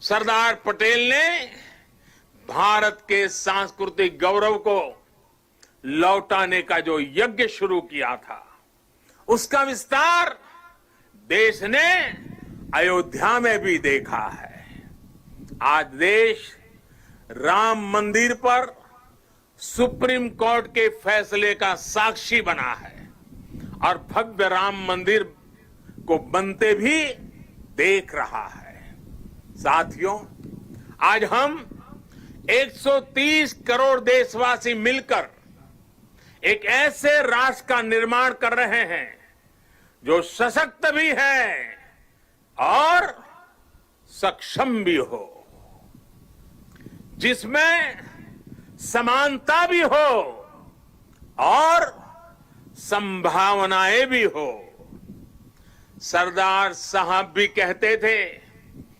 सरदार पटेल ने भारत के सांस्कृतिक गौरव को लौटाने का जो यज्ञ शुरू किया था, उसका विस्तार देश ने अयोध्या में भी देखा है। आज देश राम मंदिर पर सुप्रीम कोर्ट के फैसले का साक्षी बना है और भव्य राम मंदिर को बनते भी देख रहा है। साथियों, आज हम 130 करोड़ देशवासी मिलकर एक ऐसे राष्ट्र का निर्माण कर रहे हैं जो सशक्त भी है और सक्षम भी हो, जिसमें समानता भी हो और संभावनाएं भी हो। सरदार साहब भी कहते थे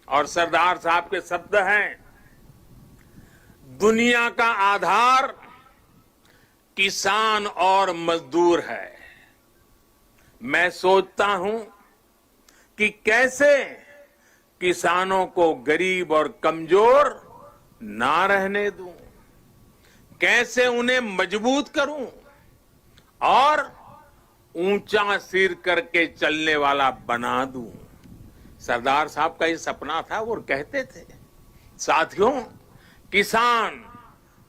और सरदार साहब के शब्द हैं, दुनिया का आधार किसान और मजदूर है। मैं सोचता हूं कि कैसे किसानों को गरीब और कमजोर ना रहने दूं, कैसे उन्हें मजबूत करूं और ऊंचा सिर करके चलने वाला बना दूं। सरदार साहब का ये सपना था, वो कहते थे। साथियों, किसान,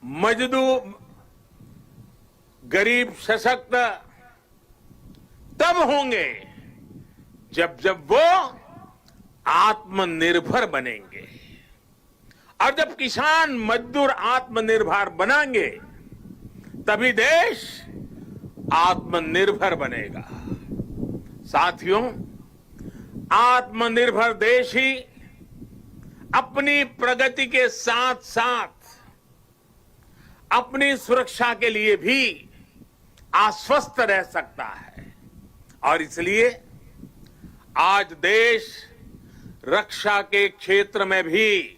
मजदूर, गरीब सशक्त तब होंगे जब वो आत्मनिर्भर बनेंगे। और जब किसान मजदूर आत्मनिर्भर बनेंगे तभी देश आत्मनिर्भर बनेगा। साथियों, आत्मनिर्भर देश ही अपनी प्रगति के साथ साथ अपनी सुरक्षा के लिए भी आश्वस्त रह सकता है। और इसलिए आज देश रक्षा के क्षेत्र में भी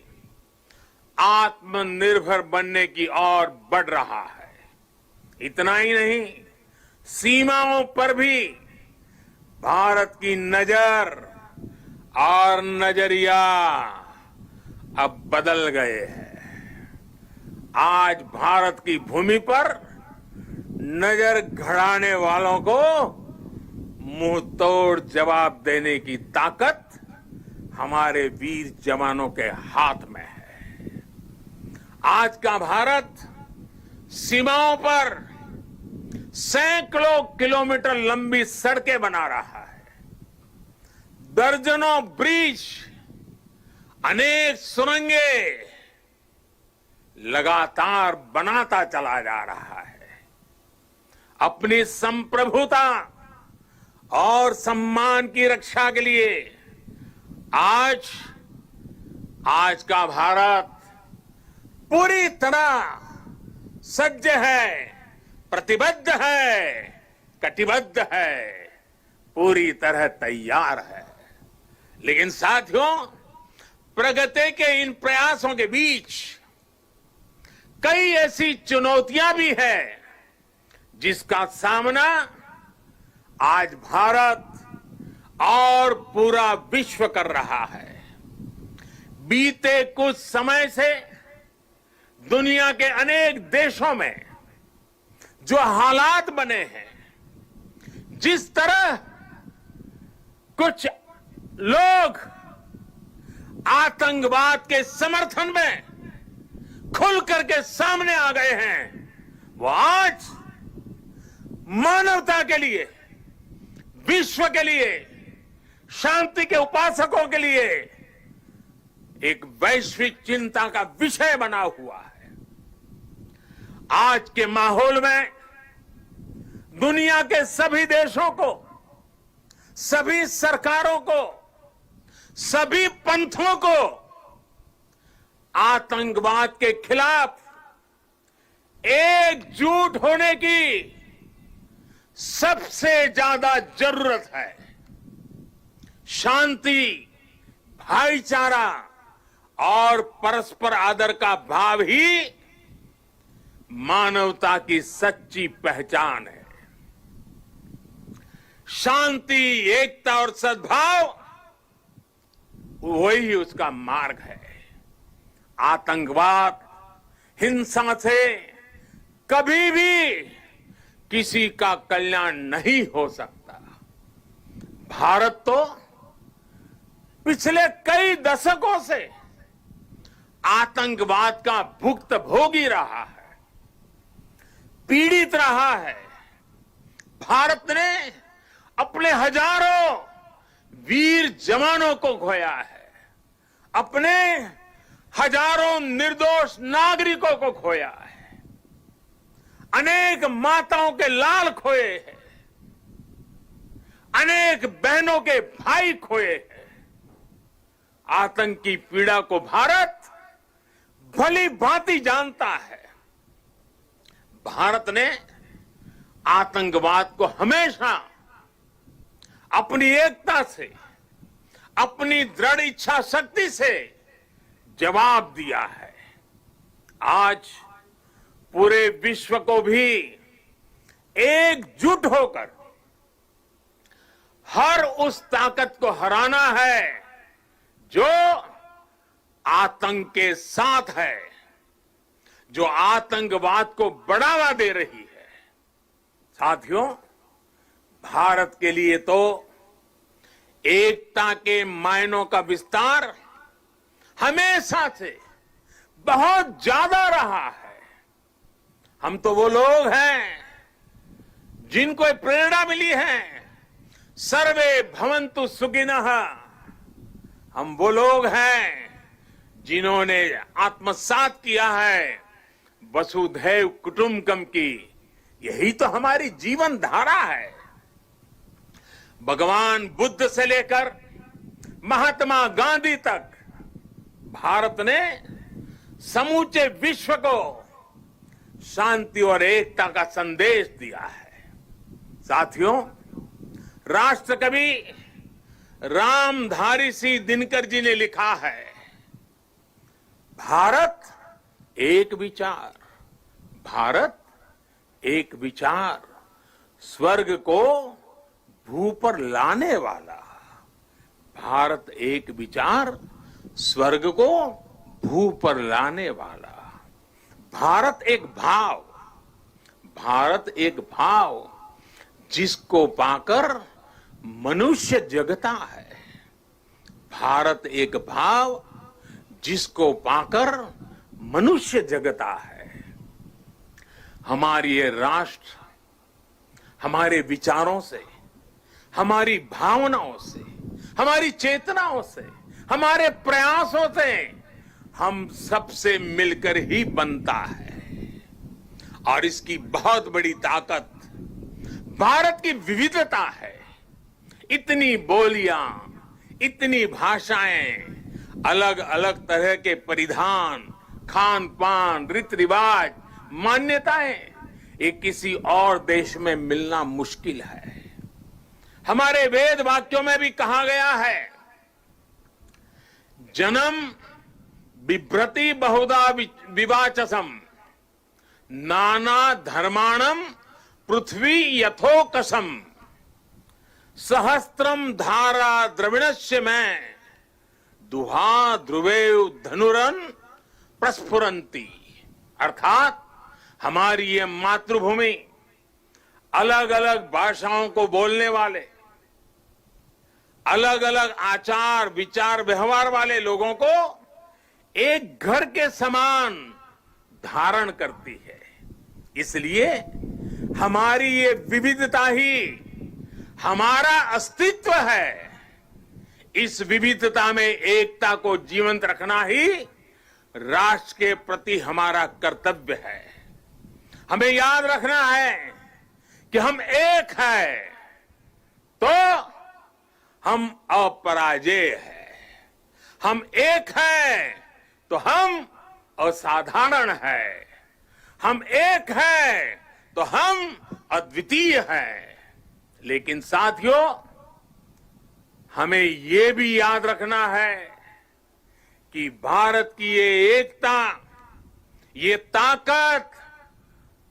आत्मनिर्भर बनने की ओर बढ़ रहा है। इतना ही नहीं, सीमाओं पर भी भारत की नजर और नजरिया अब बदल गए हैं। आज भारत की भूमि पर नजर घड़ाने वालों को मुंह तोड़ जवाब देने की ताकत हमारे वीर जवानों के हाथ में है। आज का भारत सीमाओं पर सैकड़ों किलोमीटर लंबी सड़कें बना रहा है, दर्जनों ब्रिज, अनेक सुरंगें लगातार बनाता चला जा रहा है। अपनी संप्रभुता और सम्मान की रक्षा के लिए आज का भारत पूरी तरह सज्ज है, प्रतिबद्ध है, कटिबद्ध है, पूरी तरह तैयार है। लेकिन साथियों, प्रगति के इन प्रयासों के बीच कई ऐसी चुनौतियां भी हैं जिसका सामना आज भारत और पूरा विश्व कर रहा है। बीते कुछ समय से दुनिया के अनेक देशों में जो हालात बने हैं, जिस तरह कुछ लोग आतंकवाद के समर्थन में खुल करके सामने आ गए हैं, वो आज मानवता के लिए, विश्व के लिए, शांति के उपासकों के लिए एक वैश्विक चिंता का विषय बना हुआ है। आज के माहौल में दुनिया के सभी देशों को, सभी सरकारों को, सभी पंथों को आतंकवाद के खिलाफ एकजुट होने की सबसे ज्यादा जरूरत है। शांति, भाईचारा और परस्पर आदर का भाव ही मानवता की सच्ची पहचान है। शांति, एकता और सद्भाव वही उसका मार्ग है। आतंकवाद, हिंसा से कभी भी किसी का कल्याण नहीं हो सकता। भारत तो पिछले कई दशकों से आतंकवाद का भुक्तभोगी रहा है, पीड़ित रहा है। भारत ने अपने हजारों वीर जवानों को खोया है, अपने हजारों निर्दोष नागरिकों को खोया है, अनेक माताओं के लाल खोए हैं, अनेक बहनों के भाई खोए हैं। आतंक की पीड़ा को भारत भली भांति जानता है। भारत ने आतंकवाद को हमेशा अपनी एकता से, अपनी दृढ़ इच्छा शक्ति से जवाब दिया है। आज पूरे विश्व को भी एकजुट होकर हर उस ताकत को हराना है जो आतंक के साथ है, जो आतंकवाद को बढ़ावा दे रही है। साथियों, भारत के लिए तो एकता के मायनों का विस्तार हमेशा से बहुत ज्यादा रहा है। हम तो वो लोग हैं जिनको प्रेरणा मिली है, सर्वे भवन्तु सुखिनः। हम वो लोग हैं जिन्होंने आत्मसात किया है वसुधैव कुटुंबकम की। यही तो हमारी जीवन धारा है। भगवान बुद्ध से लेकर महात्मा गांधी तक भारत ने समूचे विश्व को शांति और एकता का संदेश दिया है। साथियों, राष्ट्रकवि रामधारी सिंह दिनकर जी ने लिखा है, भारत एक विचार, भारत एक विचार, स्वर्ग को भू पर लाने वाला। भारत एक विचार, स्वर्ग को भू पर लाने वाला। भारत एक भाव, भारत एक भाव जिसको पाकर मनुष्य जगता है। भारत एक भाव जिसको पाकर मनुष्य जगता है। हमारी ये राष्ट्र हमारे विचारों से, हमारी भावनाओं से, हमारी चेतनाओं से, हमारे प्रयासों से हम सबसे मिलकर ही बनता है। और इसकी बहुत बड़ी ताकत भारत की विविधता है। इतनी बोलियां, इतनी भाषाएं, अलग अलग तरह के परिधान, खान पान, रीति रिवाज, मान्यताएं, ये किसी और देश में मिलना मुश्किल है। हमारे वेद वाक्यों में भी कहा गया है, जन्म बिभ्रति बहुधा विवाचसम नाना धर्माणम पृथ्वी यथोकसम सहस्त्रम धारा द्रविणस्य में दुहा ध्रुवेव धनुरन प्रस्फुरंती। अर्थात हमारी ये मातृभूमि अलग अलग भाषाओं को बोलने वाले, अलग अलग आचार विचार व्यवहार वाले लोगों को एक घर के समान धारण करती है। इसलिए हमारी ये विविधता ही हमारा अस्तित्व है। इस विविधता में एकता को जीवंत रखना ही राष्ट्र के प्रति हमारा कर्तव्य है। हमें याद रखना है कि हम एक हैं तो हम अपराजेय हैं। हम एक हैं तो हम असाधारण हैं। हम एक हैं तो हम अद्वितीय हैं। लेकिन साथियों, हमें ये भी याद रखना है कि भारत की ये एकता, ये ताकत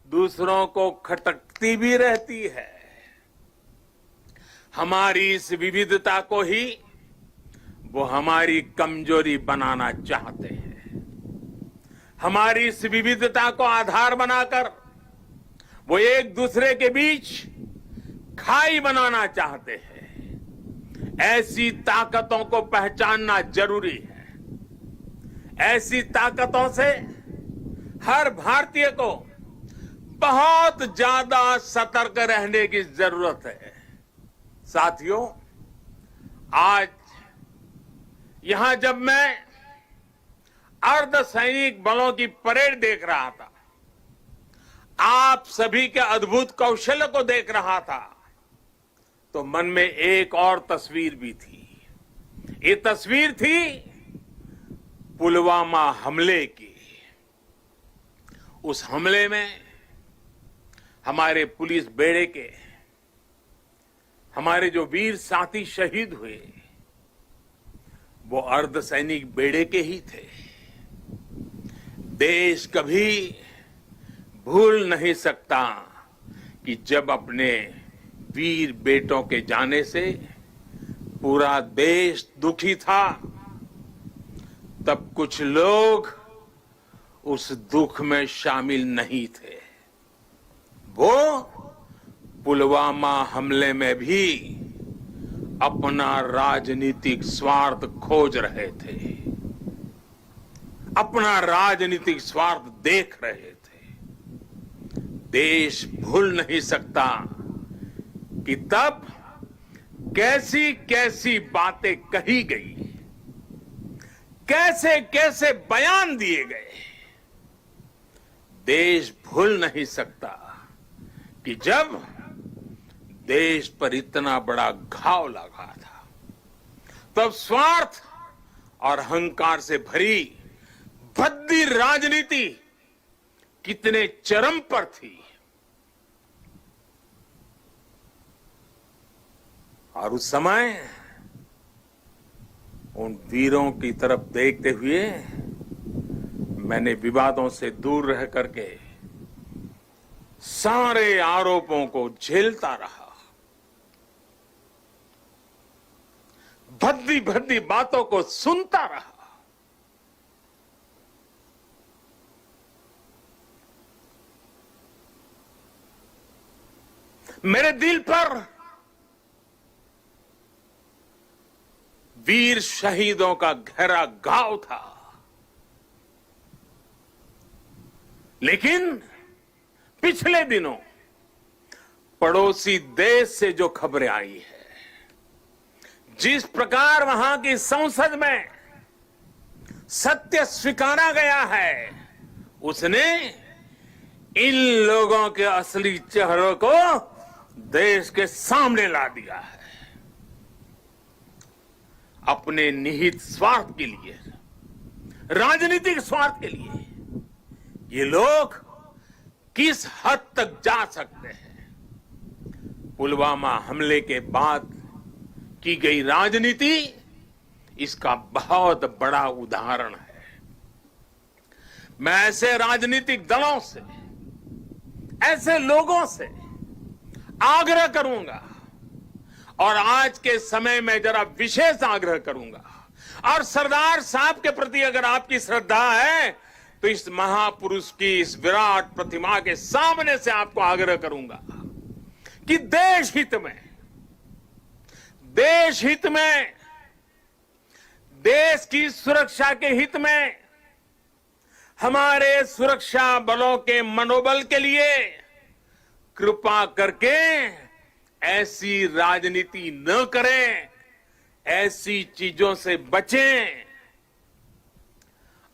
दूसरों को खटकती भी रहती है। हमारी इस विविधता को ही वो हमारी कमजोरी बनाना चाहते हैं। हमारी इस विविधता को आधार बनाकर वो एक दूसरे के बीच खाई बनाना चाहते हैं। ऐसी ताकतों को पहचानना जरूरी है। ऐसी ताकतों से हर भारतीय को बहुत ज्यादा सतर्क रहने की जरूरत है। साथियों, आज यहां जब मैं अर्धसैनिक बलों की परेड देख रहा था, आप सभी के अद्भुत कौशल को देख रहा था, तो मन में एक और तस्वीर भी थी। ये तस्वीर थी पुलवामा हमले की। उस हमले में हमारे पुलिस बेड़े के हमारे जो वीर साथी शहीद हुए, वो अर्धसैनिक बेड़े के ही थे। देश कभी भूल नहीं सकता कि जब अपने वीर बेटों के जाने से पूरा देश दुखी था, तब कुछ लोग उस दुख में शामिल नहीं थे। वो पुलवामा हमले में भी अपना राजनीतिक स्वार्थ खोज रहे थे, अपना राजनीतिक स्वार्थ देख रहे थे। देश भूल नहीं सकता कि तब कैसी कैसी बातें कही गई, कैसे कैसे बयान दिए गए। देश भूल नहीं सकता कि जब देश पर इतना बड़ा घाव लगा था, तब स्वार्थ और अहंकार से भरी भद्दी राजनीति कितने चरम पर थी। और उस समय उन वीरों की तरफ देखते हुए मैंने विवादों से दूर रह करके सारे आरोपों को झेलता रहा। भद्दी भद्दी बातों को सुनता रहा। मेरे दिल पर वीर शहीदों का गहरा घाव था। लेकिन पिछले दिनों पड़ोसी देश से जो खबरें आई है, जिस प्रकार वहां की संसद में सत्य स्वीकारा गया है, उसने इन लोगों के असली चेहरों को देश के सामने ला दिया है। अपने निहित स्वार्थ के लिए, राजनीतिक स्वार्थ के लिए ये लोग किस हद तक जा सकते हैं। पुलवामा हमले के बाद की गई राजनीति इसका बहुत बड़ा उदाहरण है। मैं ऐसे राजनीतिक दलों से, ऐसे लोगों से आग्रह करूंगा, और आज के समय में जरा विशेष आग्रह करूंगा, और सरदार साहब के प्रति अगर आपकी श्रद्धा है तो इस महापुरुष की इस विराट प्रतिमा के सामने से आपको आग्रह करूंगा कि देश हित में, देश की सुरक्षा के हित में, हमारे सुरक्षा बलों के मनोबल के लिए कृपा करके ऐसी राजनीति न करें, ऐसी चीजों से बचें।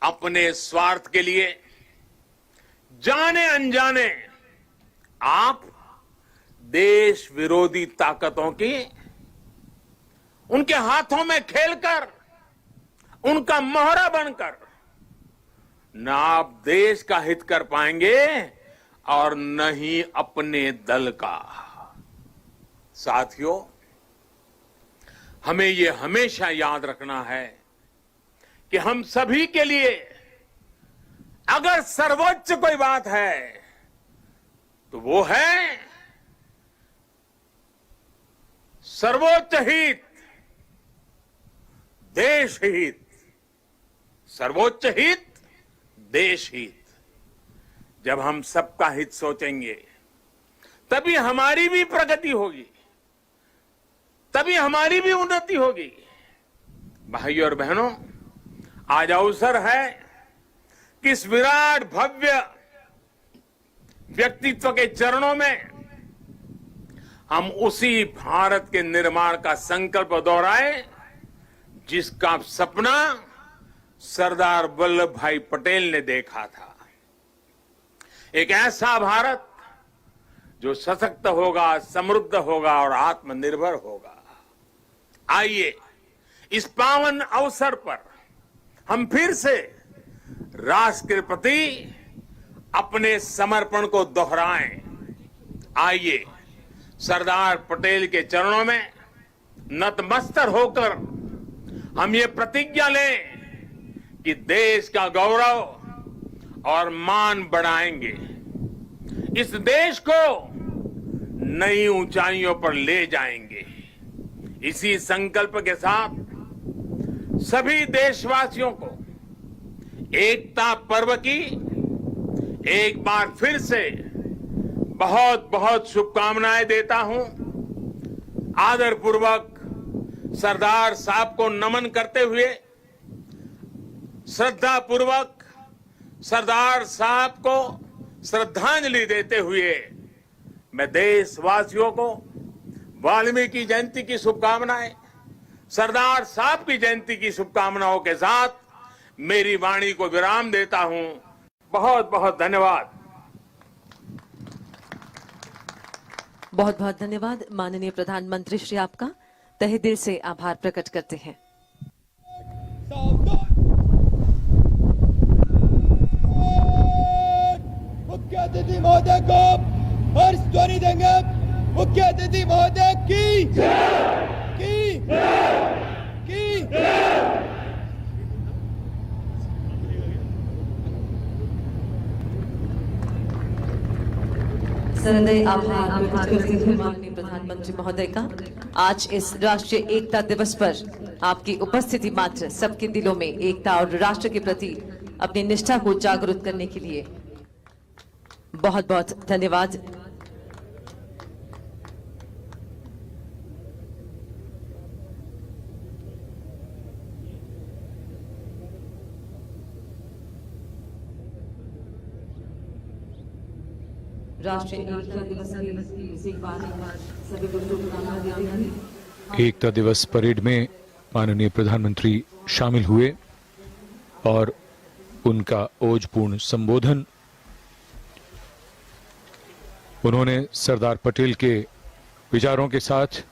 अपने स्वार्थ के लिए जाने अनजाने आप देश विरोधी ताकतों की उनके हाथों में खेलकर, उनका मोहरा बनकर न आप देश का हित कर पाएंगे और न ही अपने दल का। साथियों, हमें ये हमेशा याद रखना है कि हम सभी के लिए अगर सर्वोच्च कोई बात है तो वो है सर्वोच्च हित, देश हित। सर्वोच्च हित, देश हित। जब हम सबका हित सोचेंगे तभी हमारी भी प्रगति होगी, तभी हमारी भी उन्नति होगी। भाइयों और बहनों, आज अवसर है कि इस विराट भव्य व्यक्तित्व के चरणों में हम उसी भारत के निर्माण का संकल्प दोहराएं जिसका सपना सरदार वल्लभ भाई पटेल ने देखा था। एक ऐसा भारत जो सशक्त होगा, समृद्ध होगा और आत्मनिर्भर होगा। आइए इस पावन अवसर पर हम फिर से राष्ट्र के प्रति अपने समर्पण को दोहराएं। आइए सरदार पटेल के चरणों में नतमस्तक होकर हम ये प्रतिज्ञा लें कि देश का गौरव और मान बढ़ाएंगे, इस देश को नई ऊंचाइयों पर ले जाएंगे। इसी संकल्प के साथ सभी देशवासियों को एकता पर्व की एक बार फिर से बहुत बहुत शुभकामनाएं देता हूं। आदरपूर्वक सरदार साहब को नमन करते हुए, श्रद्धापूर्वक सरदार साहब को श्रद्धांजलि देते हुए मैं देशवासियों को वाल्मीकि जयंती की शुभकामनाएं, सरदार साहब की जयंती की शुभकामनाओं के साथ मेरी वाणी को विराम देता हूं। बहुत बहुत धन्यवाद।
बहुत बहुत धन्यवाद माननीय प्रधानमंत्री श्री, आपका तहे दिल से आभार प्रकट करते हैं।
मुख्य अतिथि महोदय को हर्ष ध्वनि देंगे। मुख्य अतिथि महोदय की
हृदय आभार प्रकट करते हुए माननीय प्रधानमंत्री महोदय का आज इस राष्ट्रीय एकता दिवस पर आपकी उपस्थिति मात्र सबके दिलों में एकता और राष्ट्र के प्रति अपनी निष्ठा को जागरूक करने के लिए बहुत बहुत धन्यवाद। राष्ट्रीय एकता दिवस की इसी बार सभी को शुभकामनाएं देते हैं।
एकता दिवस परेड में माननीय प्रधानमंत्री शामिल हुए और उनका ओजपूर्ण संबोधन, उन्होंने सरदार पटेल के विचारों के साथ